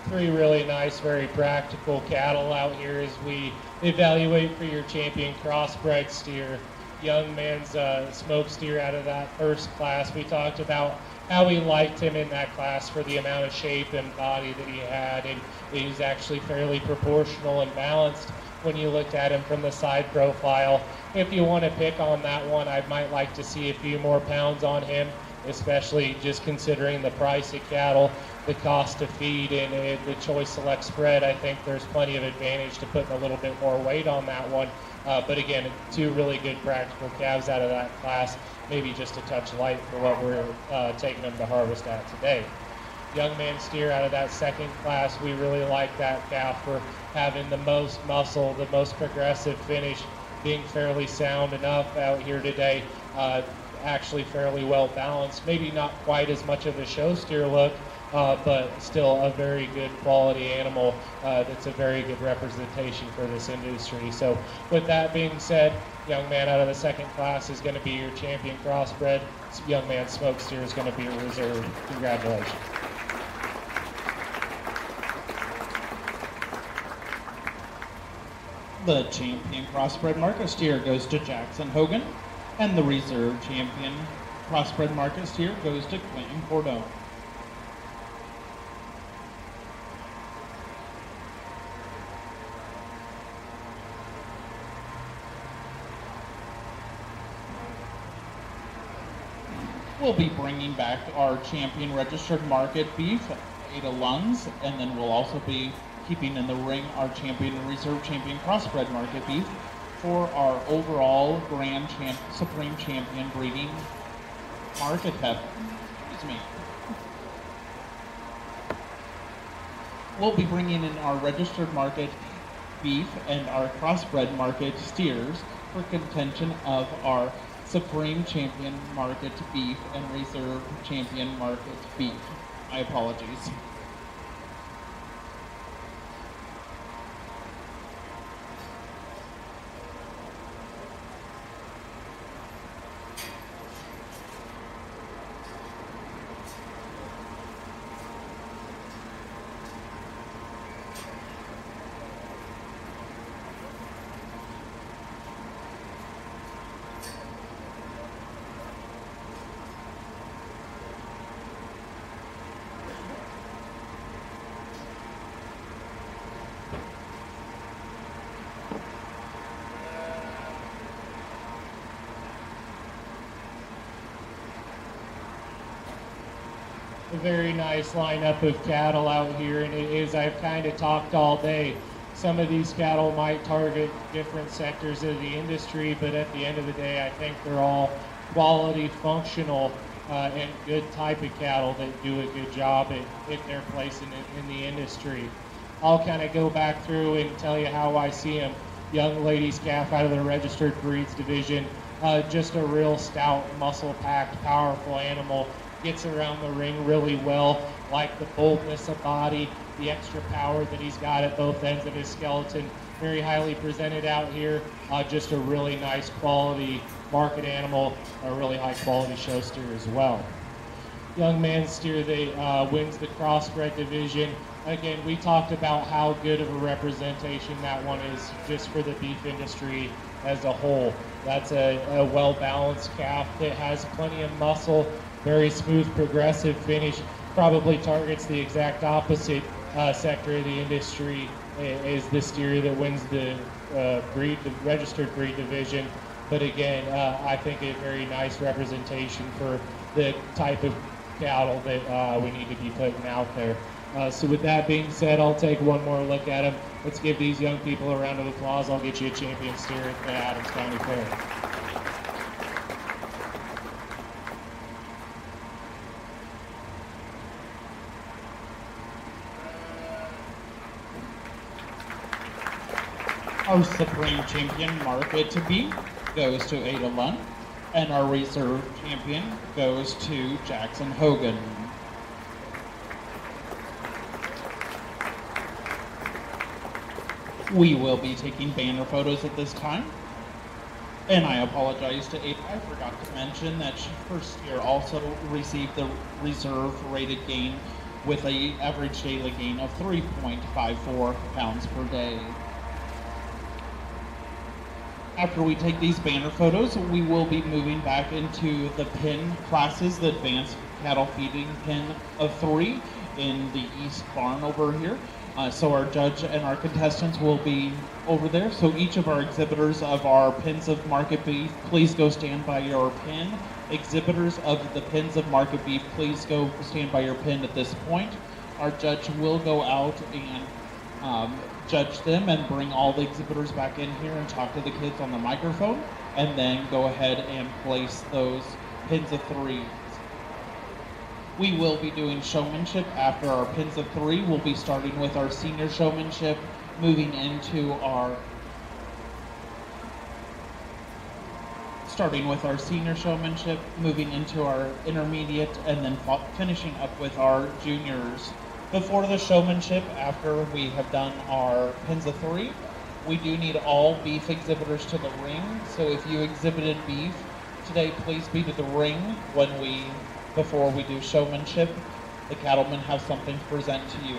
Three really nice, very practical cattle out here as we evaluate for your champion crossbred steer. Young man's smoke steer out of that first class. We talked about how we liked him in that class for the amount of shape and body that he had, and he was actually fairly proportional and balanced when you looked at him from the side profile. If you want to pick on that one, I might like to see a few more pounds on him especially just considering the price of cattle, the cost to feed, and the choice select spread. I think there's plenty of advantage to putting a little bit more weight on that one. But again, two really good practical calves out of that class, maybe just a touch light for what we're taking them to harvest at today. Young man steer out of that second class, we really like that calf for having the most muscle, the most progressive finish, being fairly sound enough out here today, actually fairly well balanced, maybe not quite as much of a show steer look, but still a very good quality animal that's a very good representation for this industry. So with that being said, young man out of the second class is going to be your champion crossbred. Young man smoke steer is going to be your reserve. Congratulations. The champion crossbred market steer goes to Jackson Hogan, and the reserve champion crossbred market steer goes to Clinton Cordone. We'll be bringing back our champion registered market beef, Ada Lunds, and then we'll also be keeping in the ring our champion and reserve champion crossbred market beef for our overall supreme champion breeding market heifer. Excuse me. We'll be bringing in our registered market beef and our crossbred market steers for contention of our supreme champion market beef and reserve champion market beef. My apologies. A very nice lineup of cattle out here, and as I've kind of talked all day, some of these cattle might target different sectors of the industry, but at the end of the day, I think they're all quality, functional, and good type of cattle that do a good job at their place in the industry. I'll kind of go back through and tell you how I see them. Young ladies calf out of the registered breeds division, just a real stout, muscle-packed, powerful animal. Gets around the ring really well, like the boldness of body, the extra power that he's got at both ends of his skeleton. Very highly presented out here. Just a really nice quality market animal, a really high quality show steer as well. Young man steer that wins the crossbred division. Again, we talked about how good of a representation that one is just for the beef industry as a whole. That's a well-balanced calf that has plenty of muscle, very smooth, progressive finish, probably targets the exact opposite sector of the industry as the steer that wins the registered breed division. But again, I think a very nice representation for the type of cattle that we need to be putting out there. So with that being said, I'll take one more look at them. Let's give these young people a round of applause. I'll get you a champion steer at the Adams County Fair. Our supreme champion market beef goes to Ada Lund, and our reserve champion goes to Jackson Hogan. We will be taking banner photos at this time. And I apologize to Ada. I forgot to mention that she first year also received the reserve rated gain with an average daily gain of 3.54 pounds per day. After we take these banner photos, we will be moving back into the pin classes, the advanced cattle feeding pin of 3 in the east barn over here. So our judge and our contestants will be over there. So each of our exhibitors of our pins of market beef, please go stand by your pin. Exhibitors of the pins of market beef, please go stand by your pin at this point. Our judge will go out and judge them and bring all the exhibitors back in here and talk to the kids on the microphone, and then go ahead and place those pins of 3. We will be doing showmanship after our pins of 3. We'll be starting with our senior showmanship, moving into our intermediate, and then finishing up with our juniors. Before the showmanship, after we have done our pins of 3, we do need all beef exhibitors to the ring. So if you exhibited beef today, please be to the ring before we do showmanship. The cattlemen have something to present to you.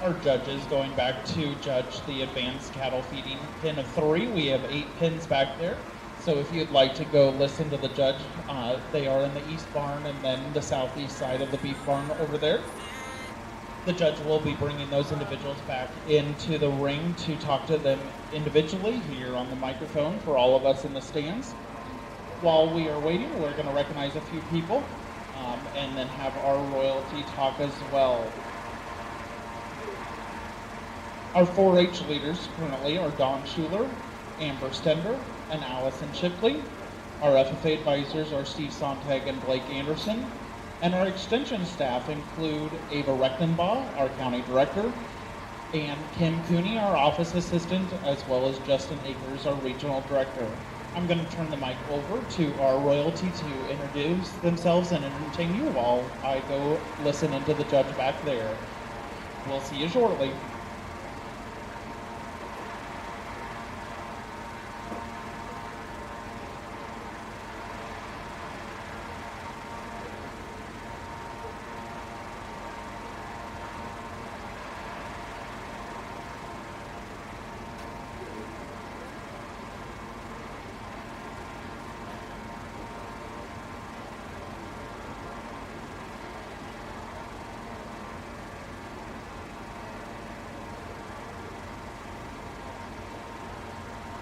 our judges going back to judge the advanced cattle feeding pin of 3. We have 8 pins back there. So if you'd like to go listen to the judge, they are in the east barn and then the southeast side of the beef barn over there. The judge will be bringing those individuals back into the ring to talk to them individually here on the microphone for all of us in the stands. While we are waiting, we're going to recognize a few people and then have our royalty talk as well. Our 4-H leaders currently are Dawn Schuler, Amber Stender, and Allison Shipley. Our FFA advisors are Steve Sontag and Blake Anderson. And our extension staff include Ava Rechtenbaugh, our county director, and Kim Cooney, our office assistant, as well as Justin Akers, our regional director. I'm going to turn the mic over to our royalty to introduce themselves and entertain you while I go listen into the judge back there. We'll see you shortly.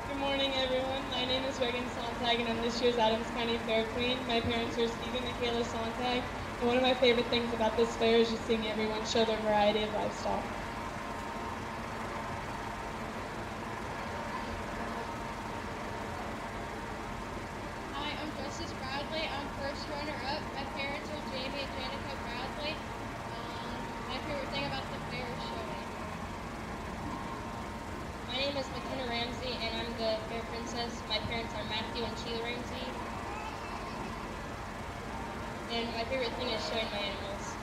Good morning, everyone. My name is Reagan Sontag, and I'm this year's Adams County Fair Queen. My parents are Stephen and Kayla Sontag, and one of my favorite things about this fair is just seeing everyone show their variety of livestock. Hi, I'm Justice Bradley. I'm first runner-up. My parents are Jamie and Janica Bradley. My favorite thing about the fair is showing. My name is McKenna Ramsey, and I'm the fair princess. My parents are Matthew and Sheila Ramsey. And my favorite thing is showing my animals.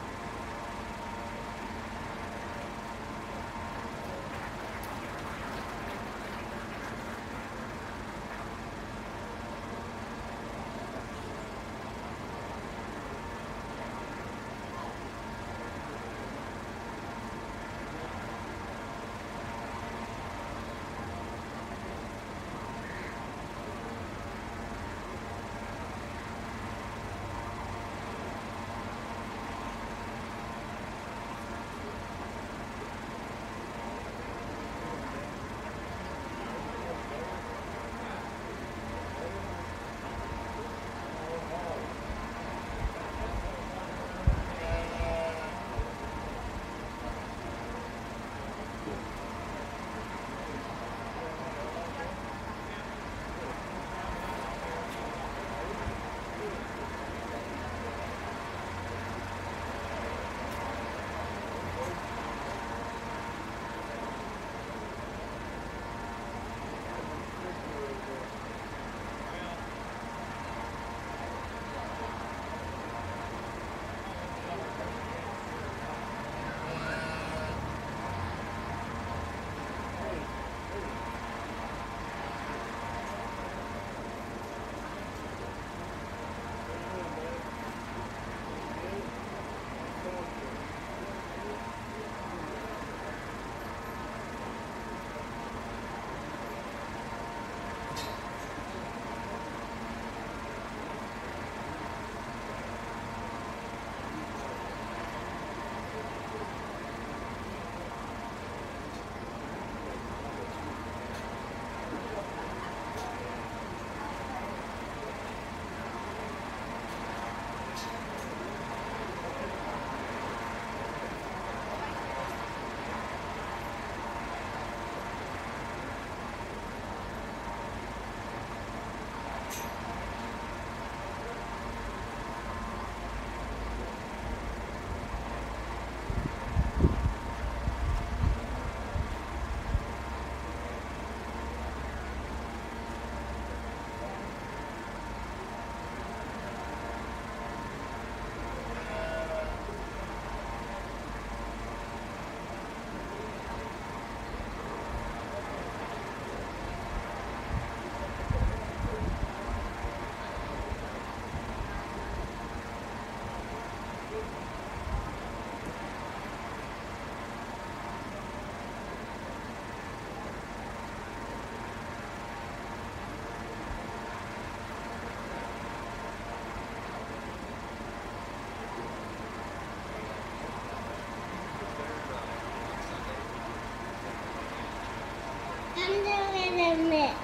I'm the little miss.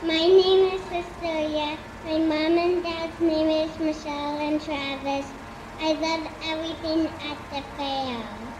My name is Cecilia. My mom and dad's name is Michelle and Travis. I love everything at the fair.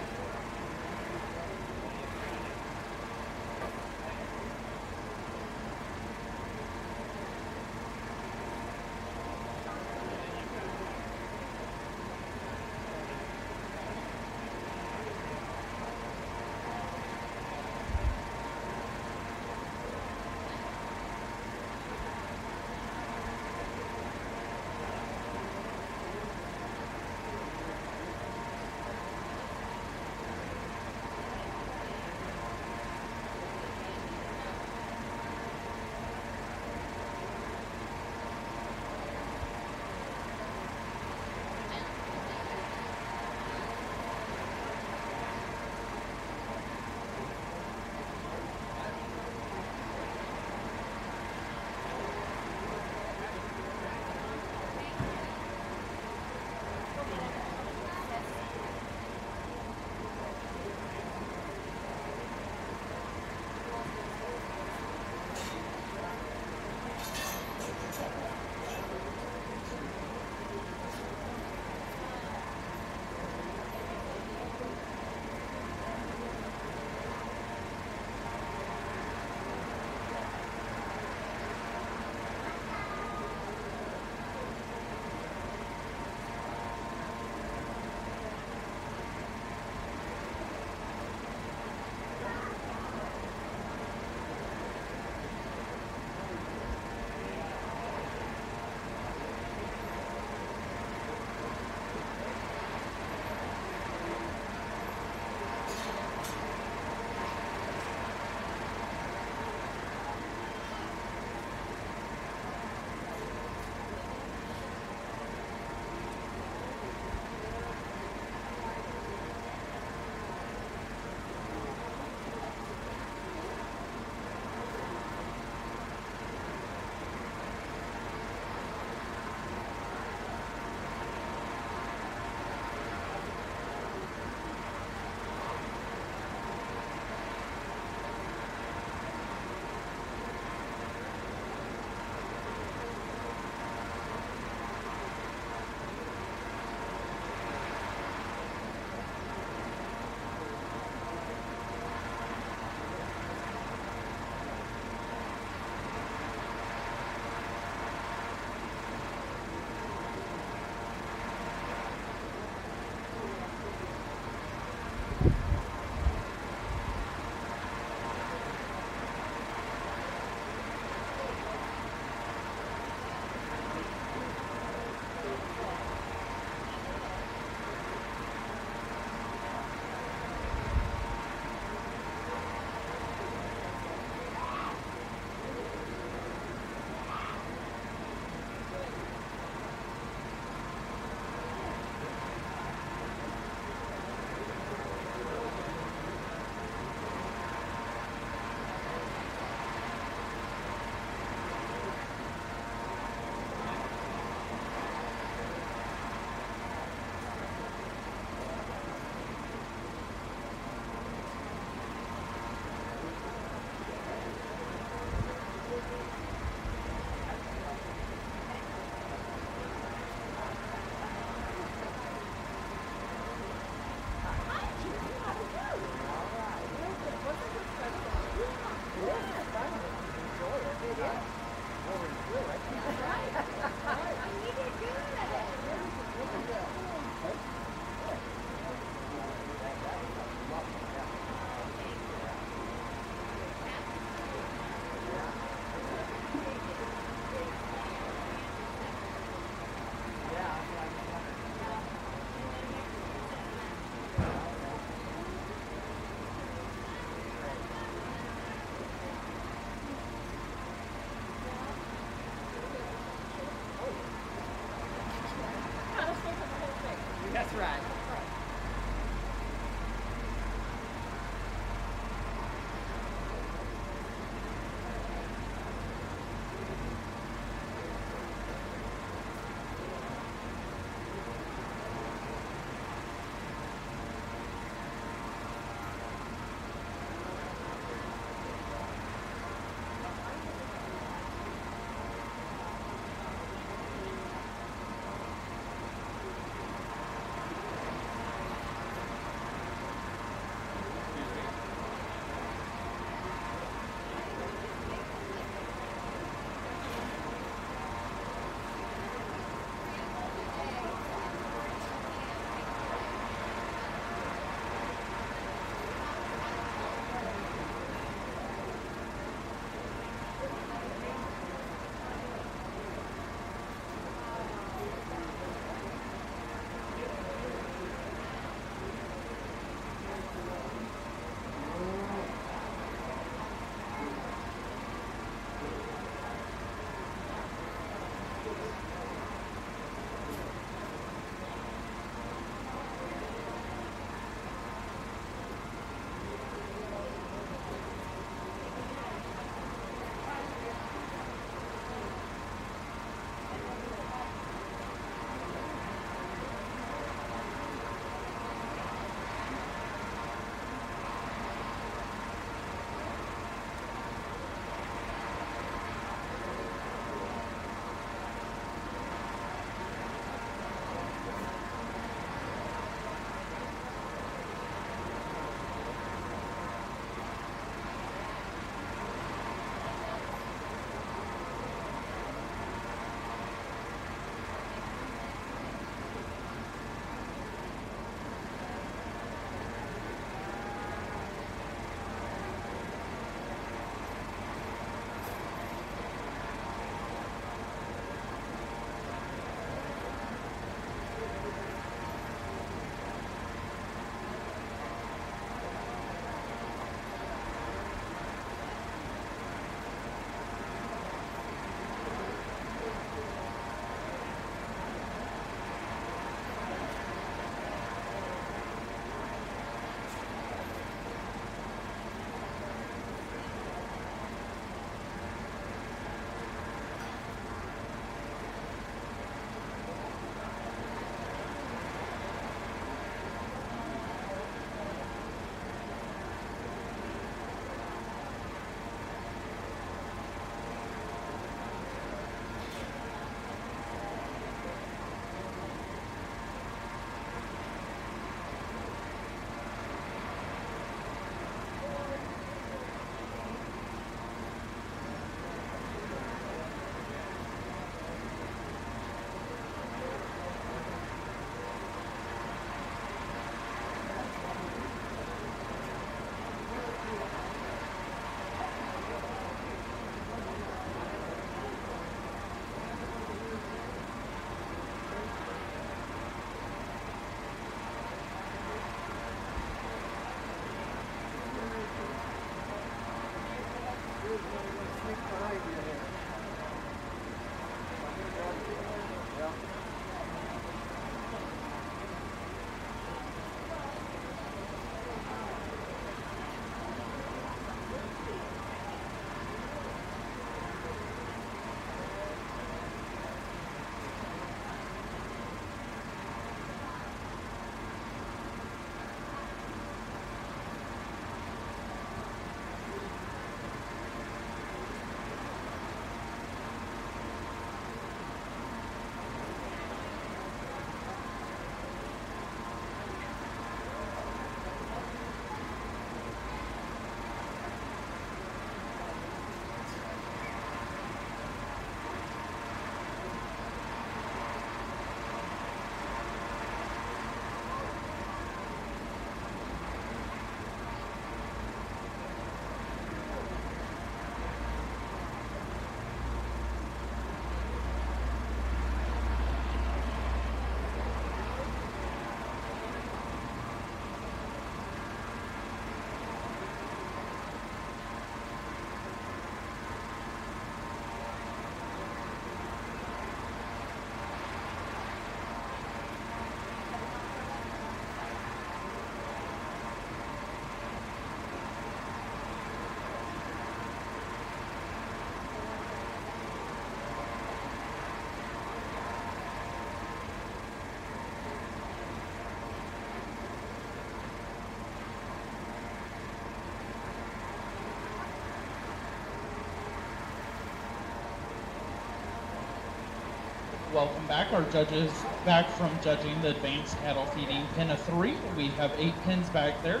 Welcome back. Our judges back from judging the advanced cattle feeding pen of 3. We have 8 pens back there.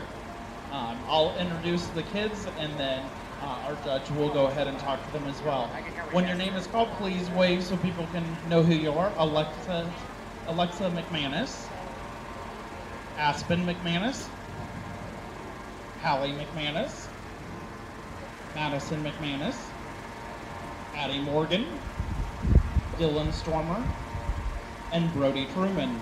I'll introduce the kids, and then our judge will go ahead and talk to them as well. When your name is called, please wave so people can know who you are. Alexa McManus, Aspen McManus, Hallie McManus, Madison McManus, Addie Morgan, Dylan Stormer, and Brody Truman.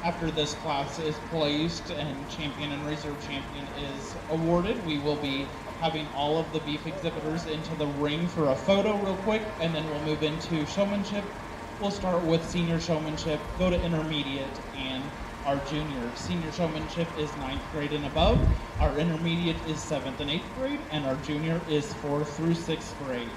After this class is placed and champion and reserve champion is awarded, we will be having all of the beef exhibitors into the ring for a photo real quick, and then we'll move into showmanship. We'll start with senior showmanship, go to intermediate, and our junior. Senior showmanship is 9th grade and above. Our intermediate is 7th and 8th grade, and our junior is 4th through 6th grade.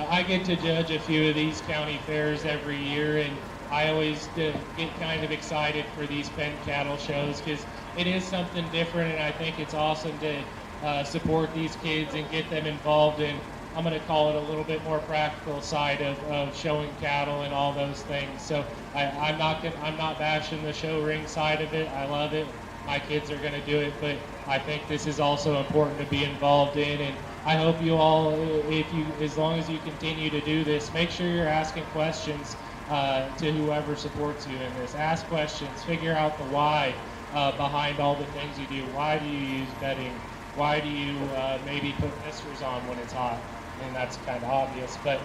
I get to judge a few of these county fairs every year, and I always get kind of excited for these pen cattle shows because it is something different, and I think it's awesome to support these kids and get them involved in, I'm going to call it a little bit more practical side of showing cattle and all those things. So I'm not bashing the show ring side of it. I love it. My kids are going to do it, but I think this is also important to be involved in, and I hope you all, as long as you continue to do this, make sure you're asking questions to whoever supports you in this. Ask questions, figure out the why behind all the things you do. Why do you use bedding? Why do you maybe put misters on when it's hot? And that's kind of obvious, but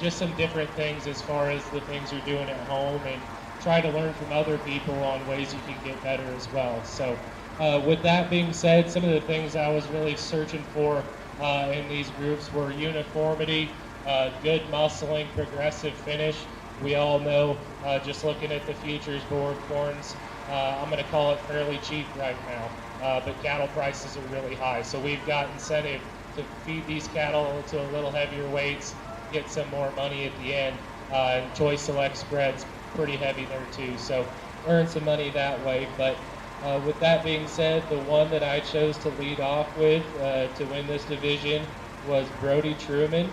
just some different things as far as the things you're doing at home, and try to learn from other people on ways you can get better as well. So with that being said, some of the things I was really searching for in these groups were uniformity, good muscling, progressive finish. We all know, just looking at the futures board, corn's, I'm going to call it fairly cheap right now, but cattle prices are really high. So we've got incentive to feed these cattle to a little heavier weights, get some more money at the end, and Choice Select spreads pretty heavy there too. So earn some money that way. But with that being said, the one that I chose to lead off with to win this division was Brody Truman.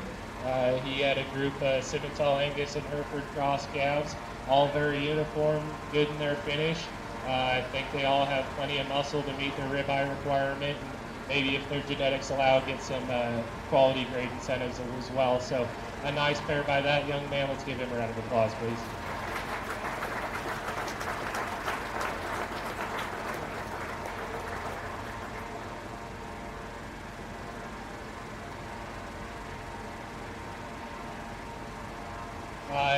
He had a group of Simmental Angus and Hereford Cross calves, all very uniform, good in their finish. I think they all have plenty of muscle to meet their ribeye requirement, and maybe if their genetics allow, get some quality grade incentives as well. So a nice pair by that young man. Let's give him a round of applause, please.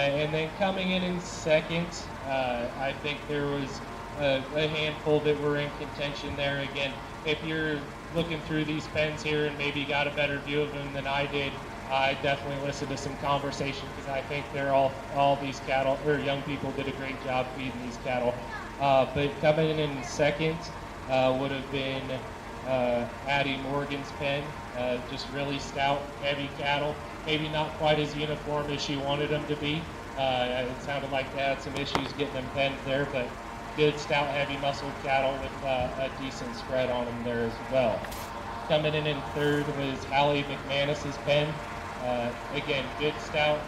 And then coming in second, I think there was a handful that were in contention there. Again, if you're looking through these pens here and maybe got a better view of them than I did, I definitely listened to some conversation because I think they're all these cattle, or young people did a great job feeding these cattle. But coming in second would have been Addie Morgan's pen, just really stout, heavy cattle. Maybe not quite as uniform as she wanted them to be. It sounded like they had some issues getting them penned there, but good, stout, heavy muscled cattle with a decent spread on them there as well. Coming in third was Hallie McManus's pen. Again, good, stout,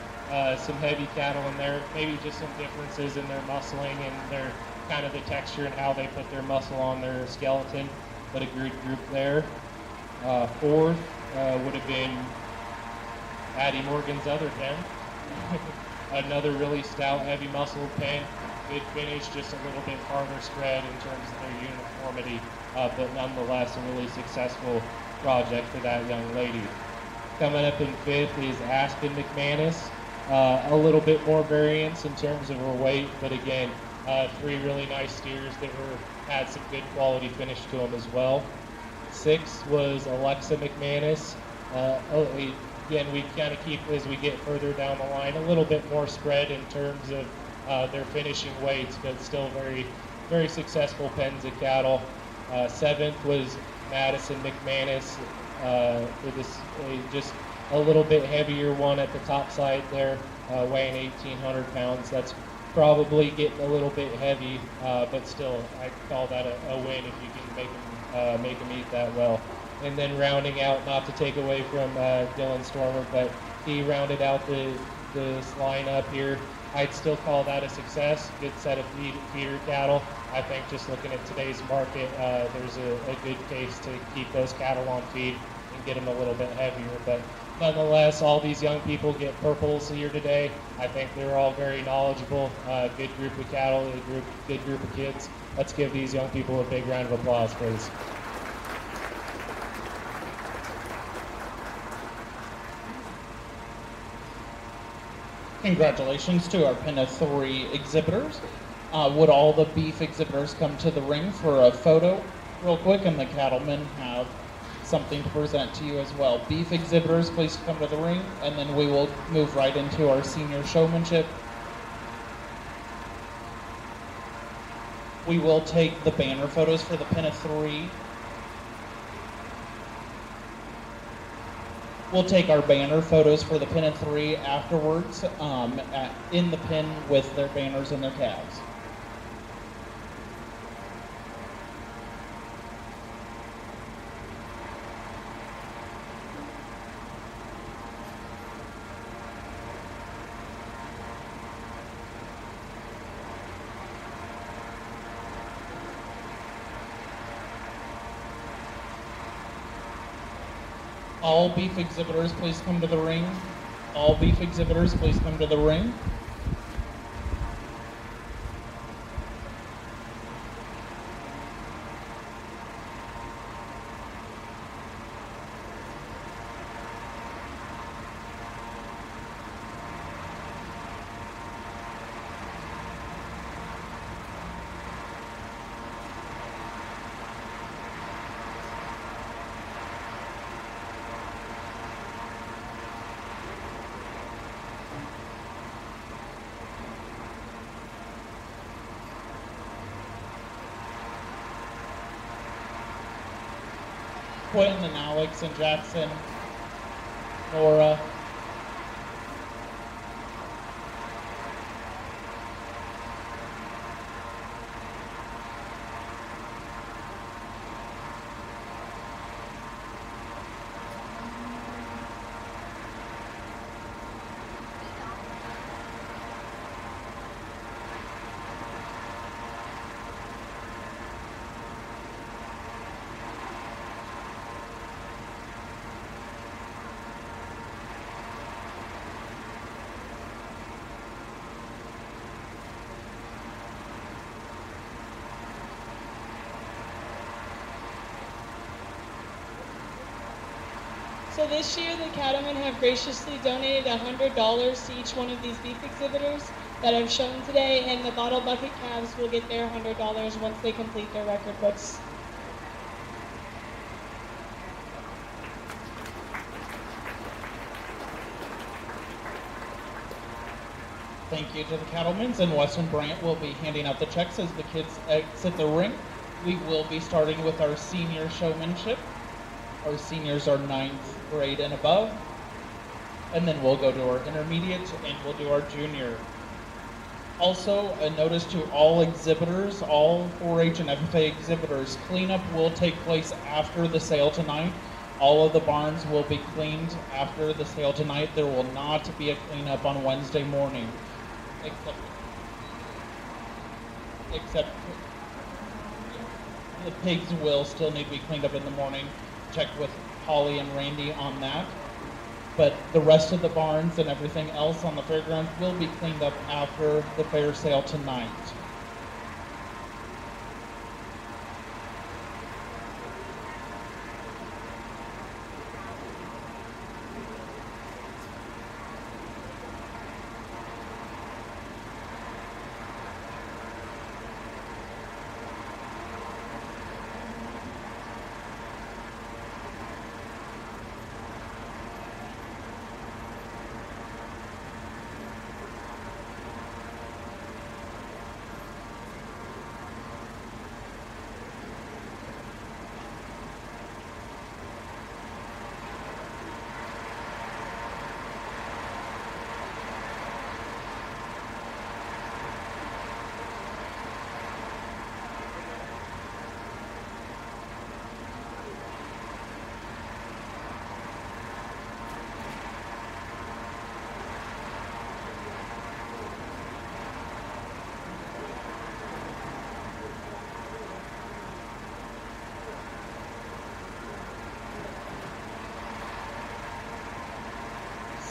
some heavy cattle in there. Maybe just some differences in their muscling and their kind of the texture and how they put their muscle on their skeleton, but a good group there. Fourth would have been Addie Morgan's other pen. Another really stout, heavy muscled pen. Good finish, just a little bit farther spread in terms of their uniformity, but nonetheless a really successful project for that young lady. Coming up in fifth is Aspen McManus. A little bit more variance in terms of her weight, but again, three really nice steers that had some good quality finish to them as well. Sixth was Alexa McManus. Again, we kind of keep, as we get further down the line, a little bit more spread in terms of their finishing weights, but still very, very successful pens of cattle. Seventh was Madison McManus for this just a little bit heavier one at the top side there, weighing 1,800 pounds. That's probably getting a little bit heavy, but still, I call that a win if you can make him eat that well. And then rounding out, not to take away from Dylan Stormer, but he rounded out this lineup here. I'd still call that a success. Good set of feeder cattle. I think just looking at today's market, there's a good case to keep those cattle on feed and get them a little bit heavier. But nonetheless, all these young people get purples here today. I think they're all very knowledgeable. Good group of cattle, good group of kids. Let's give these young people a big round of applause, please. Congratulations to our Pen of 3 exhibitors. Would all the beef exhibitors come to the ring for a photo real quick, and the cattlemen have something to present to you as well. Beef exhibitors, please come to the ring, and then we will move right into our senior showmanship. We will take the banner photos for the Pen of 3. We'll take our banner photos for the Pen of 3 afterwards in the pen with their banners and their calves. All beef exhibitors, please come to the ring. All beef exhibitors, please come to the ring. Quentin and Alex and Jackson, Nora. So this year, the cattlemen have graciously donated $100 to each one of these beef exhibitors that I've shown today, and the bottle bucket calves will get their $100 once they complete their record books. Thank you to the cattlemen, and Weston Bryant will be handing out the checks as the kids exit the ring. We will be starting with our senior showmanship. Our seniors are 9th grade and above. And then we'll go to our intermediate and we'll do our junior. Also, a notice to all exhibitors, all 4-H and FFA exhibitors, cleanup will take place after the sale tonight. All of the barns will be cleaned after the sale tonight. There will not be a cleanup on Wednesday morning. Except the pigs will still need to be cleaned up in the morning. Check with Holly and Randy on that. But the rest of the barns and everything else on the fairgrounds will be cleaned up after the fair sale tonight.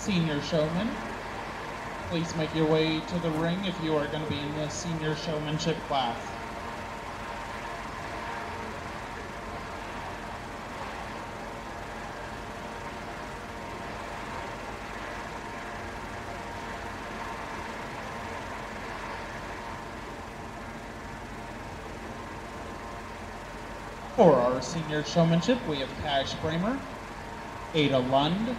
senior showmen, please make your way to the ring if you are going to be in the senior showmanship class. For our senior showmanship, we have Cash Bramer, Ada Lund,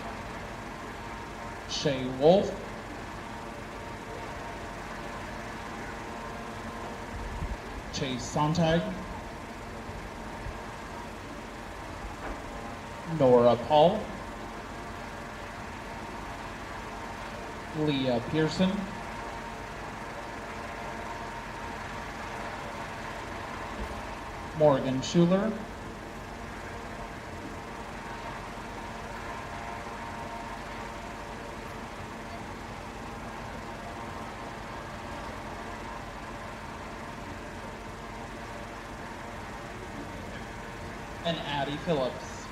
Shay Wolf, Chase Sontag, Nora Paul, Leah Pearson, Morgan Schuler, and Addie Phillips.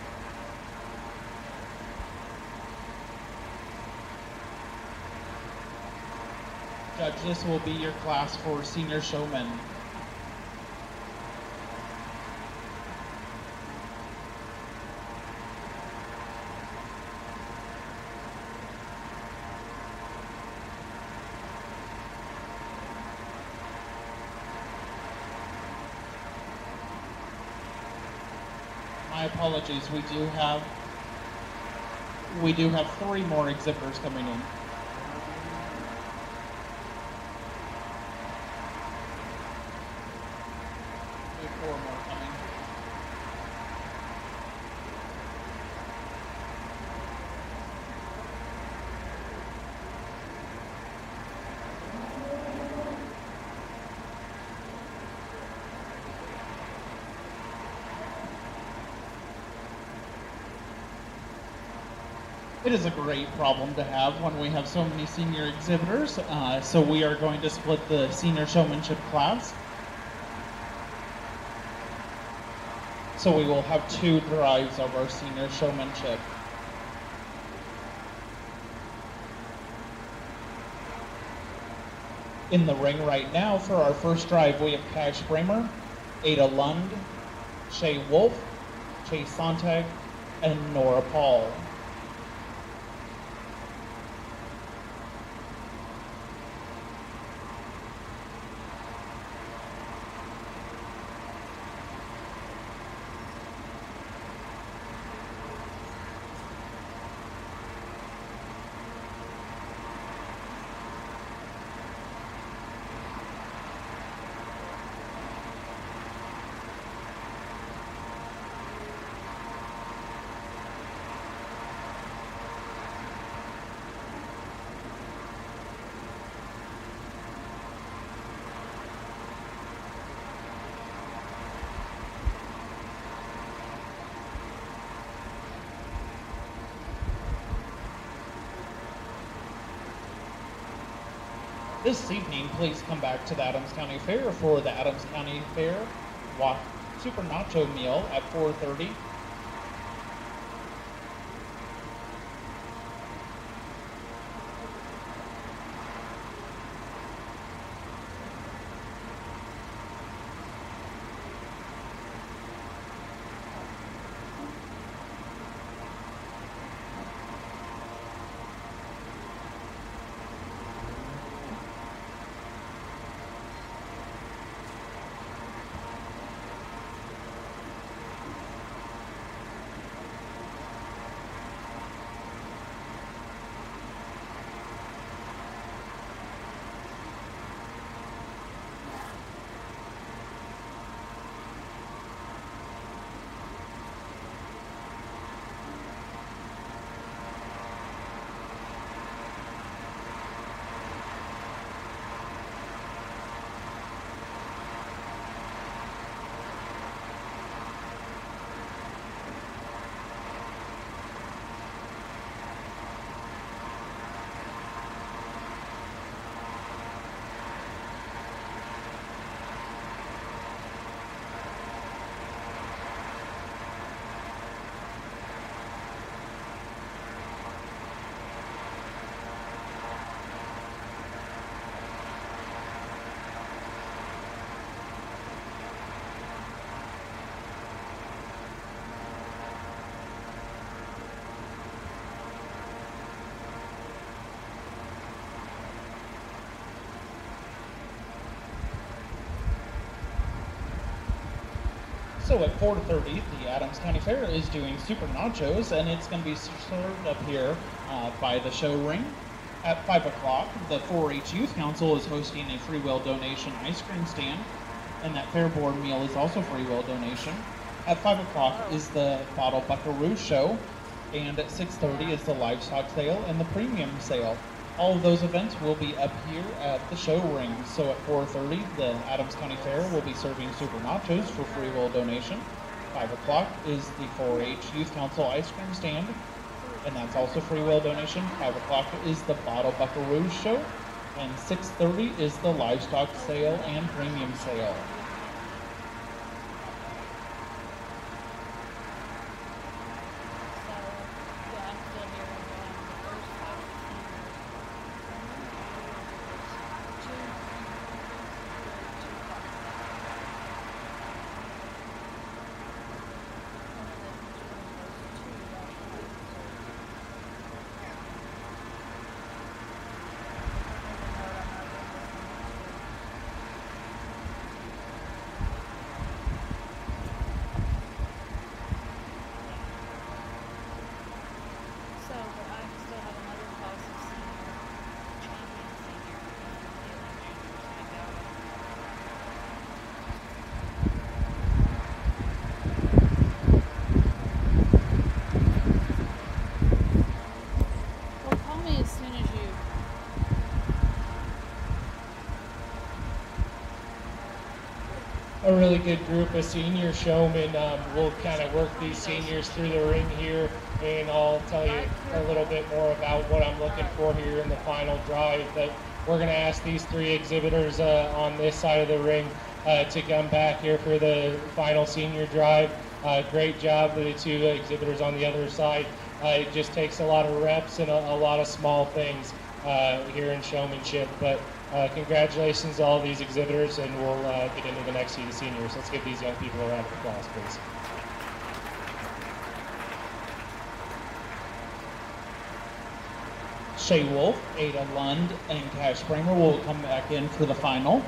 Judges will be your class for senior showmen. My apologies, we do have 3 more exhibitors coming in. We have 4 more coming. It is a great problem to have when we have so many senior exhibitors, so we are going to split the senior showmanship class. So we will have 2 drives of our senior showmanship. In the ring right now for our first drive, we have Cash Bramer, Ada Lund, Shay Wolf, Chase Sontag, and Nora Paul. This evening, please come back to the Adams County Fair for the Adams County Fair Super Nacho Meal at 4:30. So at 4:30, the Adams County Fair is doing Super Nachos, and it's going to be served up here by the show ring. At 5 o'clock, the 4-H Youth Council is hosting a free will donation ice cream stand, and that fair board meal is also free will donation. At 5 o'clock is the Bottle Buckaroo show, and at 6:30 is the livestock sale and the premium sale. All of those events will be up here at the show ring. So at 4:30, the Adams County Fair will be serving Super Nachos for free will donation. 5 o'clock is the 4-H Youth Council ice cream stand, and that's also free will donation. 5 o'clock is the Bottle Buckaroo show, and 6:30 is the livestock sale and premium sale. A really good group of senior showmen. We'll kind of work these seniors through the ring here, and I'll tell you a little bit more about what I'm looking for here in the final drive. But we're going to ask these three exhibitors on this side of the ring to come back here for the final senior drive. Great job to the two exhibitors on the other side. It just takes a lot of reps and a lot of small things here in showmanship. But congratulations to all these exhibitors, and we'll get into the next seat of seniors. Let's give these young people a round of applause, please. Shay Wolf, Ada Lund, and Cash Kramer will come back in for the final.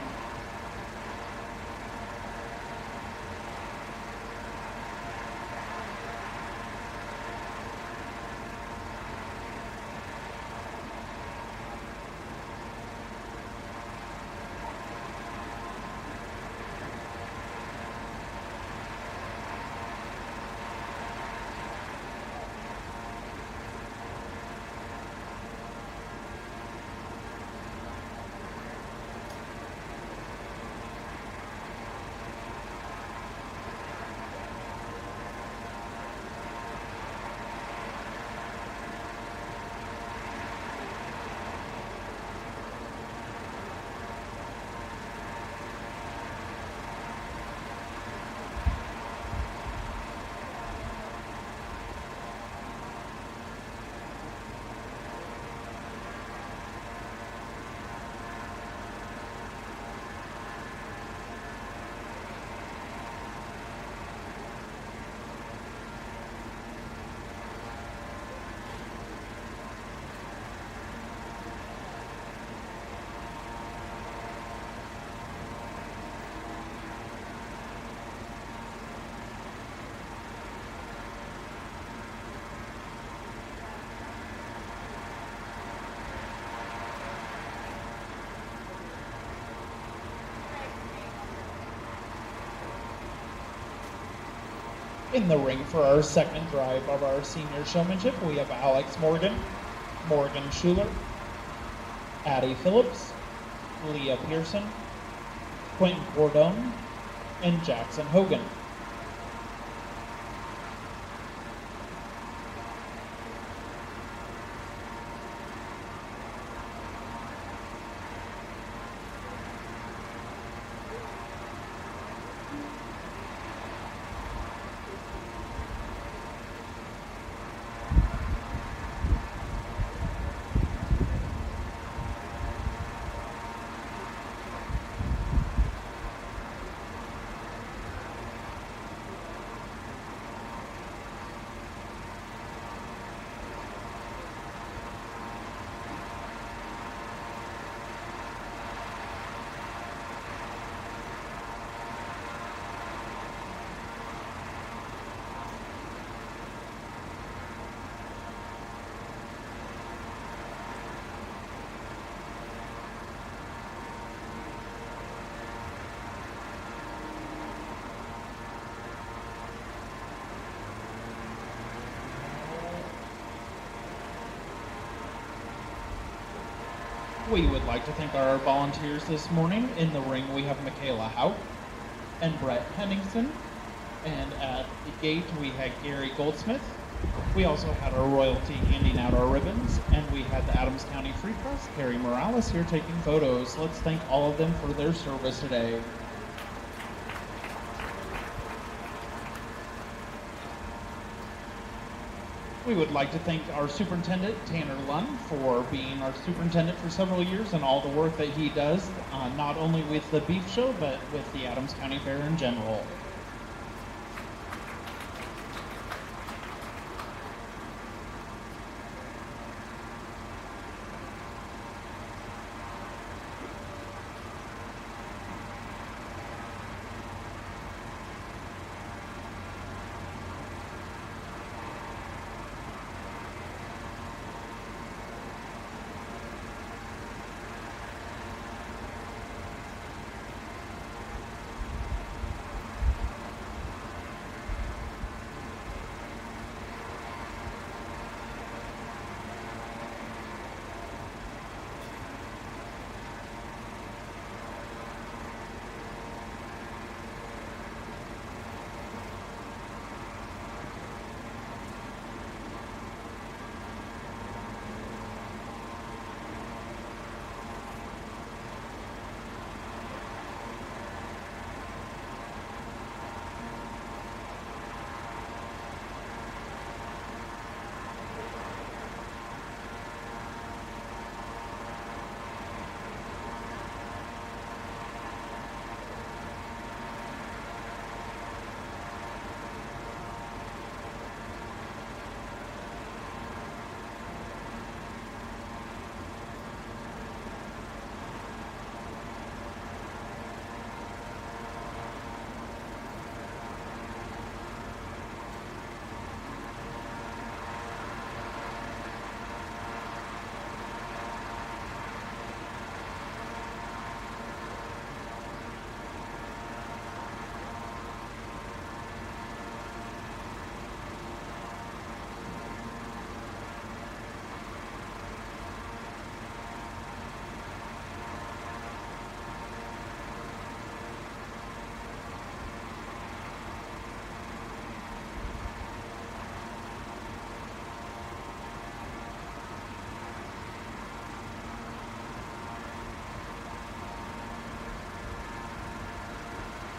In the ring for our second drive of our senior showmanship, we have Alex Morgan, Morgan Schuler, Addie Phillips, Leah Pearson, Quentin Cordone, and Jackson Hogan. We would like to thank our volunteers this morning. In the ring, we have Michaela Hauk and Brett Henningsen. And at the gate, we had Gary Goldsmith. We also had our royalty handing out our ribbons. And we had the Adams County Free Press, Carrie Morales, here taking photos. Let's thank all of them for their service today. We would like to thank our superintendent, Tanner Lund, for being our superintendent for several years and all the work that he does, not only with the beef show, but with the Adams County Fair in general.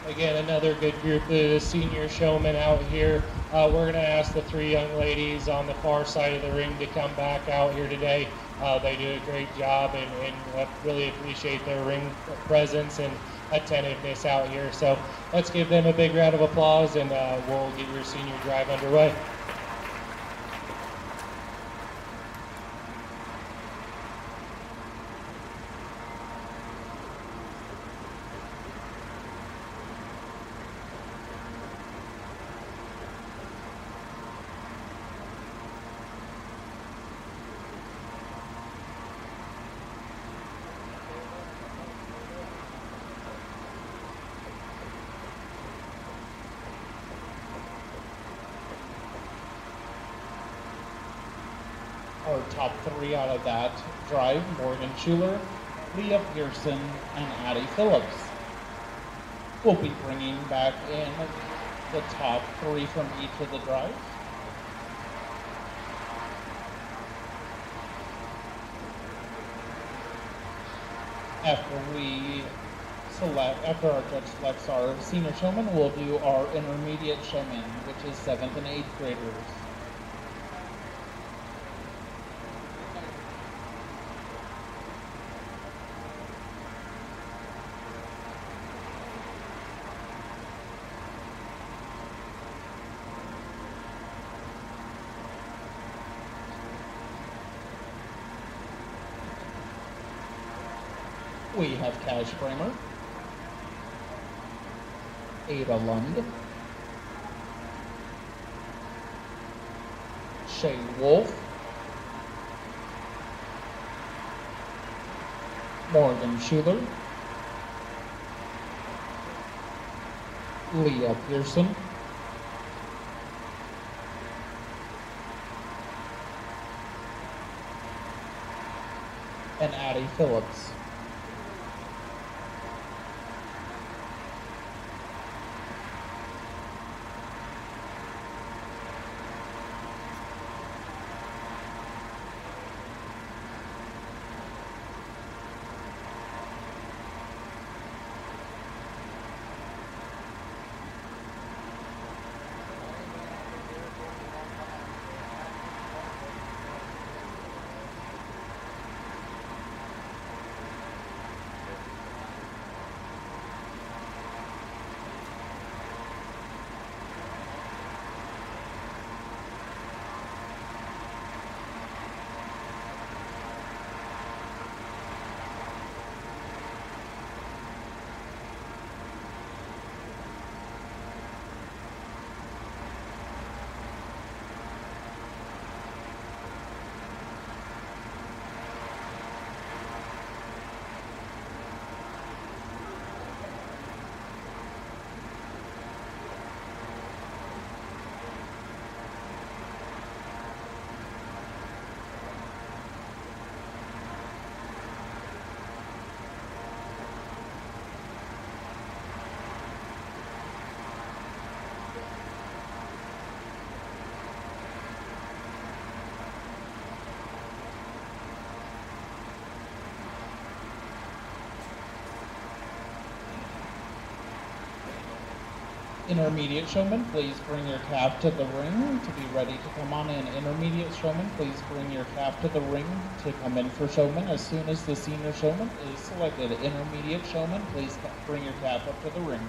Again, another good group of senior showmen out here. We're going to ask the three young ladies on the far side of the ring to come back out here today. They do a great job and really appreciate their ring presence and attentiveness out here. So let's give them a big round of applause, and we'll get your senior drive underway. Our top three out of that drive, Morgan Schuler, Leah Pearson, and Addie Phillips. We'll be bringing back in the top three from each of the drives. After our judge selects our senior showman, we'll do our intermediate showman, which is 7th and 8th graders. We have Cash Bramer, Ada Lund, Shay Wolf, Morgan Schuler, Leah Pearson, and Addie Maddie Phillips. Intermediate showman, please bring your calf to the ring to be ready to come on in. Intermediate showman, please bring your calf to the ring to come in for showman as soon as the senior showman is selected. Intermediate showman, please bring your calf up to the ring.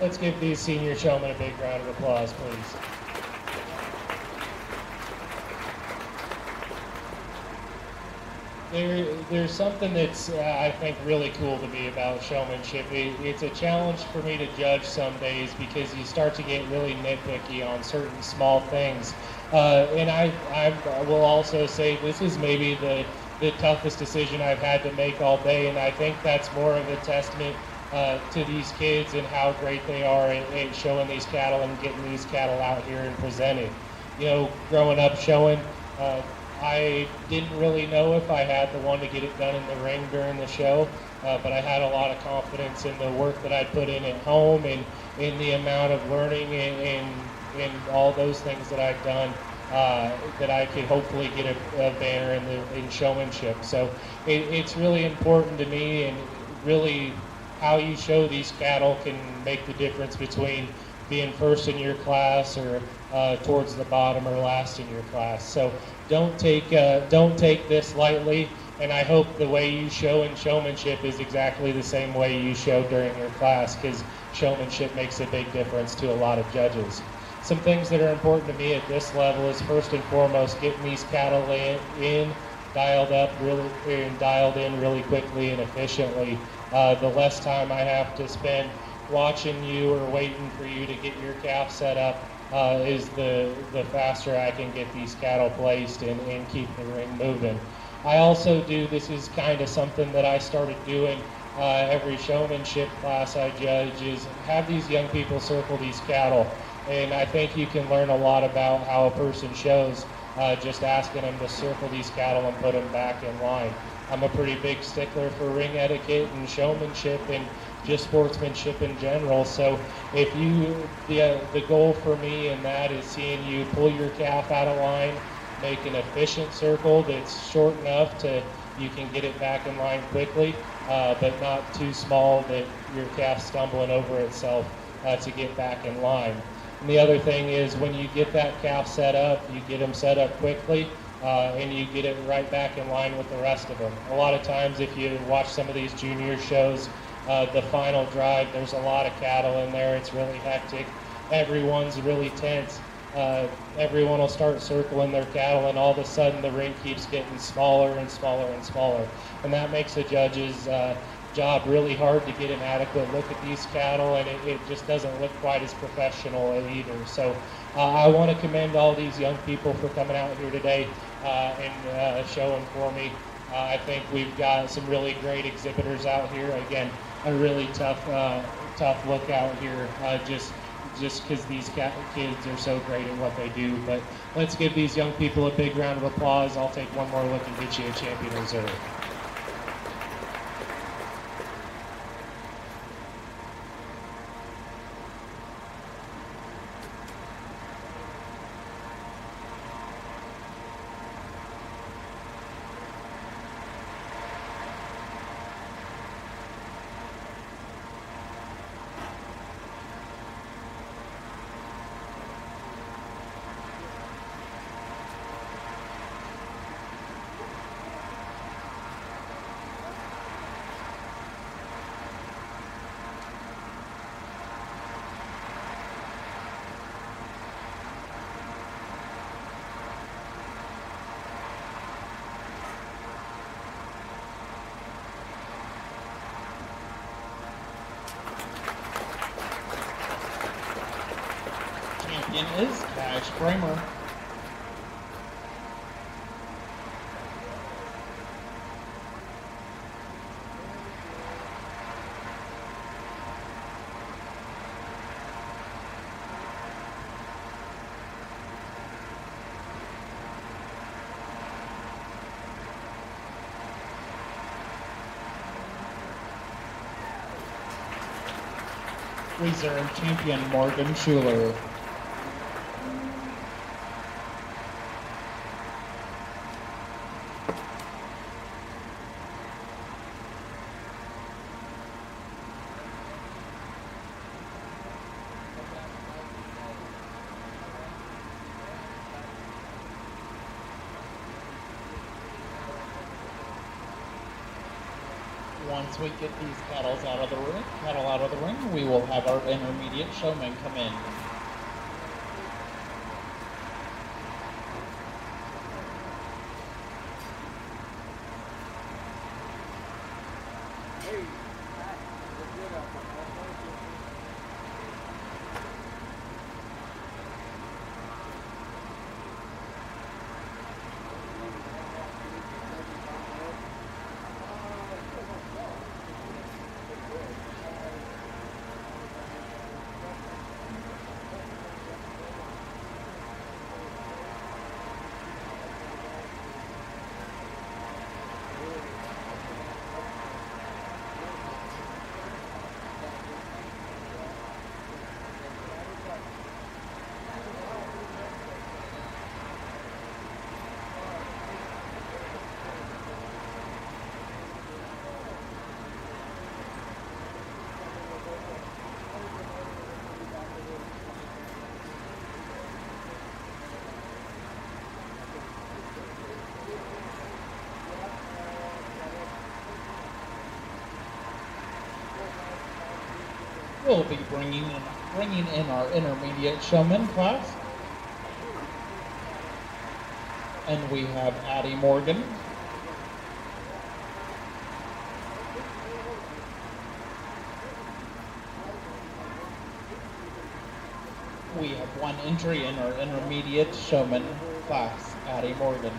Let's give these senior showmen a big round of applause, please. There's something that's, I think, really cool to me about showmanship. It's a challenge for me to judge some days because you start to get really nitpicky on certain small things. And I will also say this is maybe the toughest decision I've had to make all day, and I think that's more of a testament to these kids and how great they are at showing these cattle and getting these cattle out here and presenting. You know, growing up showing, I didn't really know if I had the one to get it done in the ring during the show, but I had a lot of confidence in the work that I put in at home and in the amount of learning and all those things that I've done, that I could hopefully get a banner in showmanship. So it's really important to me, and really how you show these cattle can make the difference between being first in your class or towards the bottom or last in your class. So don't take this lightly, and I hope the way you show in showmanship is exactly the same way you show during your class, because showmanship makes a big difference to a lot of judges. Some things that are important to me at this level is first and foremost getting these cattle dialed in really quickly and efficiently. The less time I have to spend watching you or waiting for you to get your calf set up is the faster I can get these cattle placed and keep the ring moving. I also this is kind of something that I started doing every showmanship class I judge, is have these young people circle these cattle. And I think you can learn a lot about how a person shows just asking them to circle these cattle and put them back in line. I'm a pretty big stickler for ring etiquette and showmanship and just sportsmanship in general. So if the goal for me in that is seeing you pull your calf out of line, make an efficient circle that's short enough to you can get it back in line quickly, but not too small that your calf's stumbling over itself to get back in line. And the other thing is, when you get that calf set up, you get them set up quickly, and you get it right back in line with the rest of them. A lot of times, if you watch some of these junior shows, the final drive, there's a lot of cattle in there. It's really hectic. Everyone's really tense. Everyone will start circling their cattle, and all of a sudden the ring keeps getting smaller and smaller and smaller. And that makes the judge's job really hard to get an adequate look at these cattle, and it just doesn't look quite as professional either. So I want to commend all these young people for coming out here today and showing for me. I think we've got some really great exhibitors out here. Again, a really tough look out here, just because these kids are so great at what they do. But let's give these young people a big round of applause. I'll take one more look and get you a champion reserve. Champion is Cash Bramer. Reserve champion Morgan Schuler. once we get these cattle out of the ring, we will have our intermediate showmen come in. We'll be bringing in our intermediate showman class. And we have Addie Morgan. We have one entry in our intermediate showman class, Addie Morgan.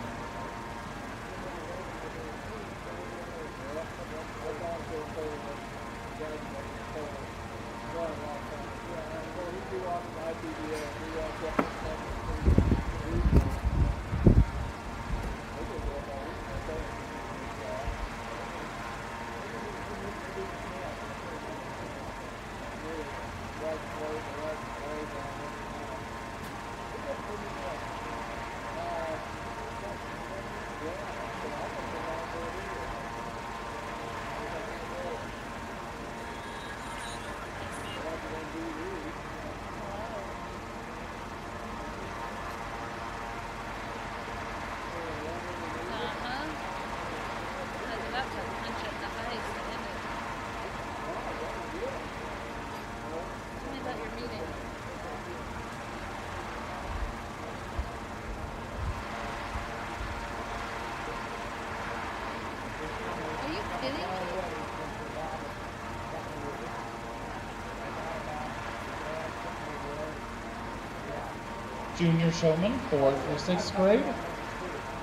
Junior showmen, 4th through 6th grade.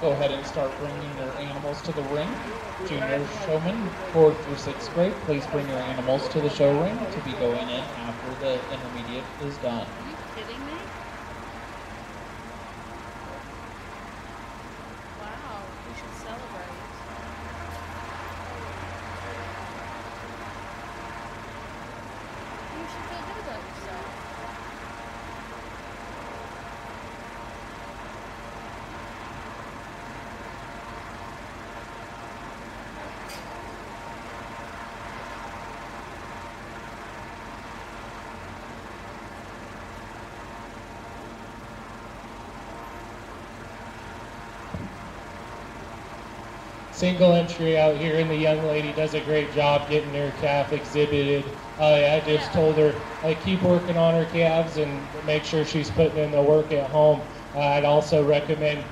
Go ahead and start bringing your animals to the ring. Junior showmen, 4th through 6th grade, please bring your animals to the show ring to be going in after the intermediate is done. Are you kidding me? Wow, we should celebrate. You should feel good about yourself. Single entry out here, and the young lady does a great job getting her calf exhibited. I just told her, keep working on her calves and make sure she's putting in the work at home. I'd also recommend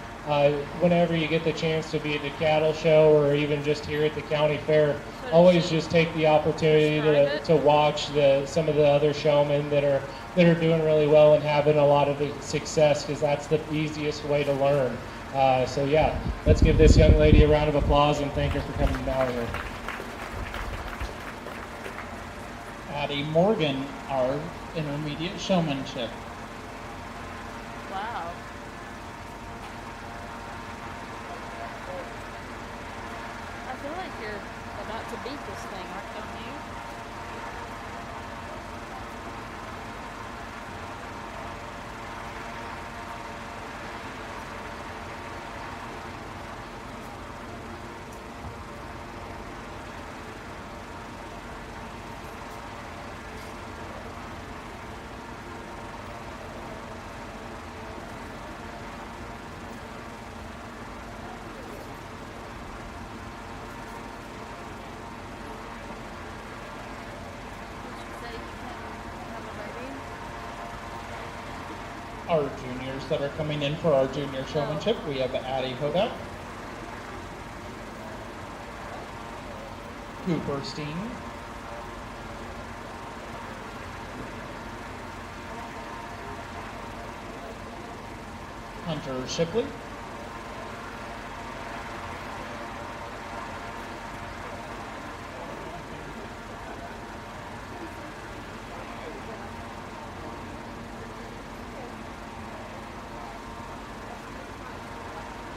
whenever you get the chance to be at the cattle show or even just here at the county fair, always just take the opportunity to watch some of the other showmen that are doing really well and having a lot of success, because that's the easiest way to learn. So yeah, let's give this young lady a round of applause and thank her for coming down here. Addie Morgan, our intermediate showmanship. Wow. I feel like you're about to beat this thing, aren't you? Our juniors that are coming in for our junior showmanship, we have Addie Hodak, Cooper Steen, Hunter Shipley,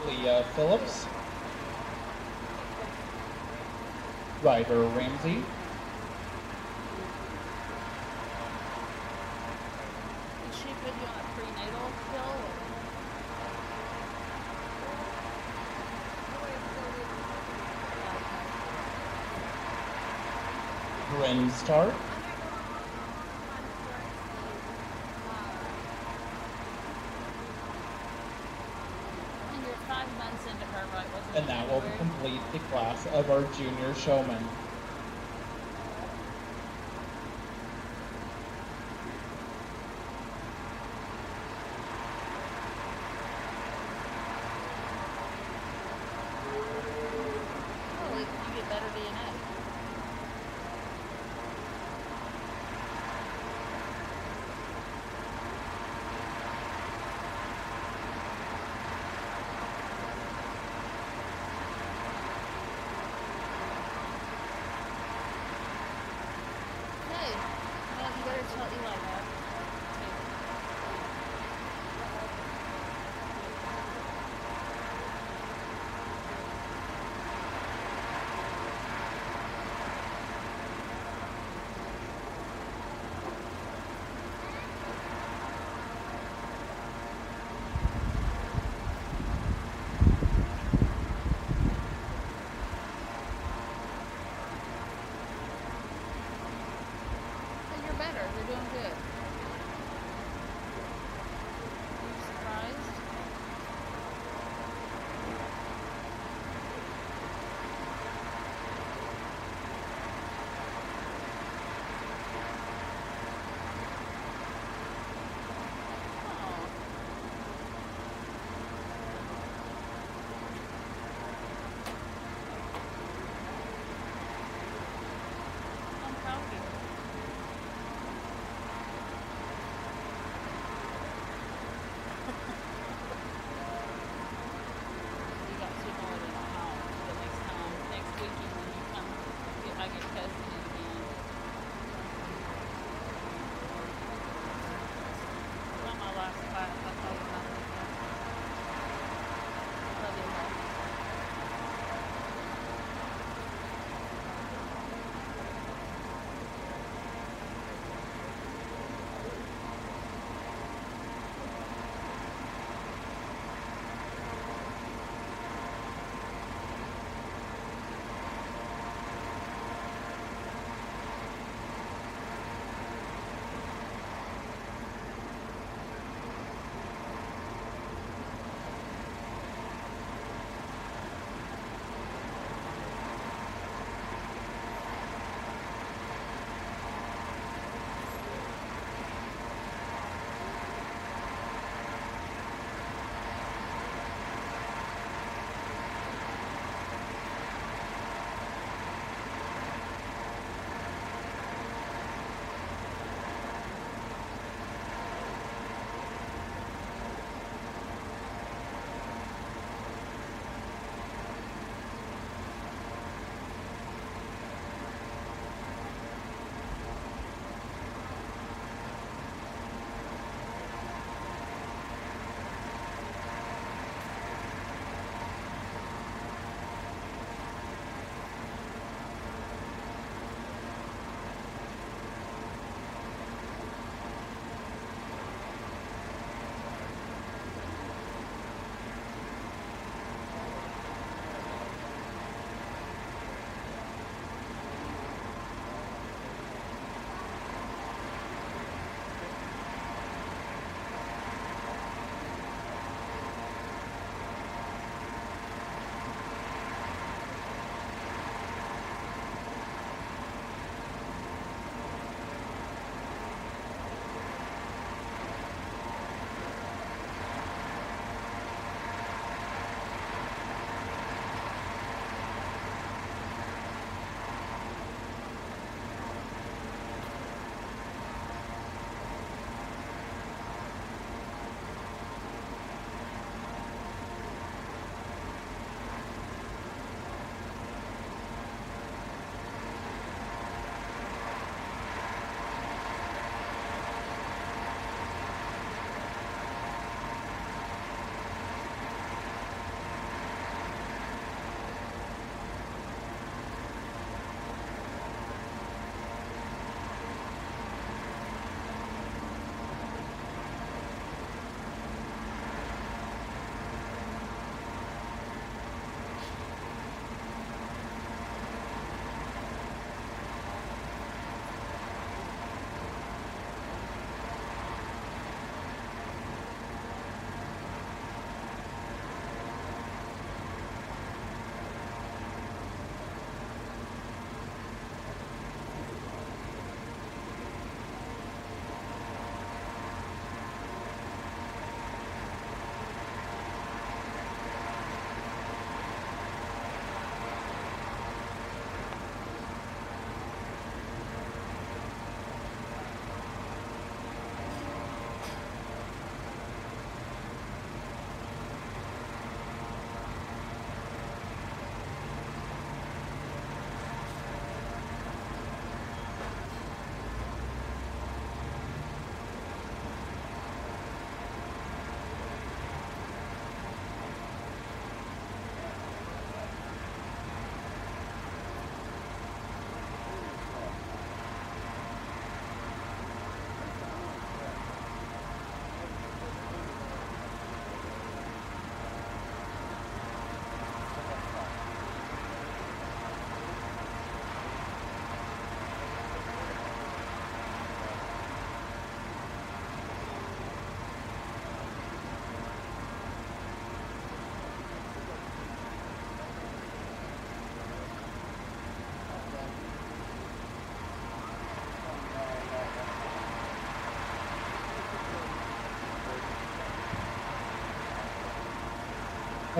Leah Phillips, Ryder Ramsey, Did she put you on a prenatal pill? Bryn Stark, And you're 5 months into her, right? Wasn't and it that will February? complete the class of our junior showman. Oh, you get better DNA. Hey, well, you better tell Eli that. And you're better. You're doing good.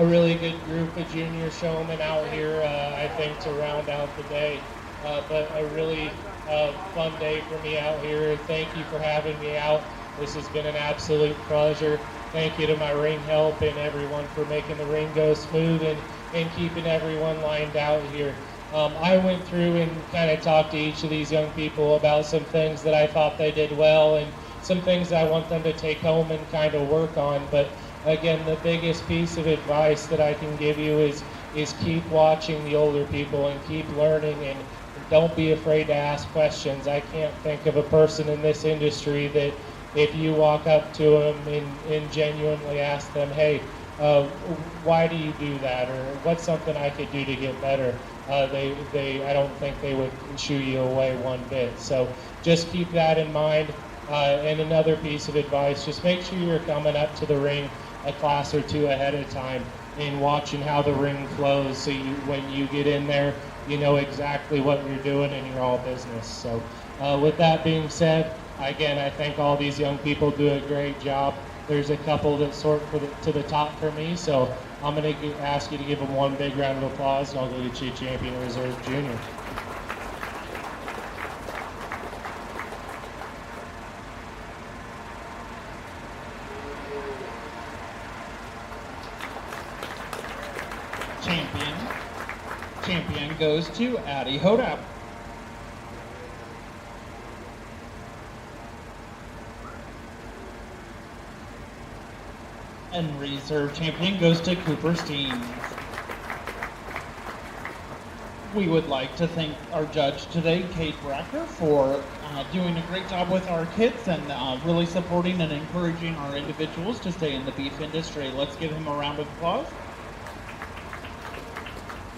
a really good group of junior showmen out here, I think, to round out the day. But a really fun day for me out here. Thank you for having me out. This has been an absolute pleasure. Thank you to my ring help and everyone for making the ring go smooth and keeping everyone lined out here. I went through and kind of talked to each of these young people about some things that I thought they did well and some things I want them to take home and kind of work on. But again, the biggest piece of advice that I can give you is keep watching the older people and keep learning, and don't be afraid to ask questions. I can't think of a person in this industry that if you walk up to them and genuinely ask them, hey, why do you do that, or what's something I could do to get better, I don't think they would shoo you away one bit. So just keep that in mind. And another piece of advice, just make sure you're coming up to the ring a class or two ahead of time and watching how the ring flows, so when you get in there, you know exactly what you're doing and you're all business. So with that being said, again, I think all these young people do a great job. There's a couple that sort to the top for me, so I'm going to ask you to give them one big round of applause, and I'll go get you Champion Reserve Junior. Champion goes to Addie Hodap. And reserve champion goes to Cooper Steens. We would like to thank our judge today, Kate Bracker, for doing a great job with our kids and really supporting and encouraging our individuals to stay in the beef industry. Let's give him a round of applause.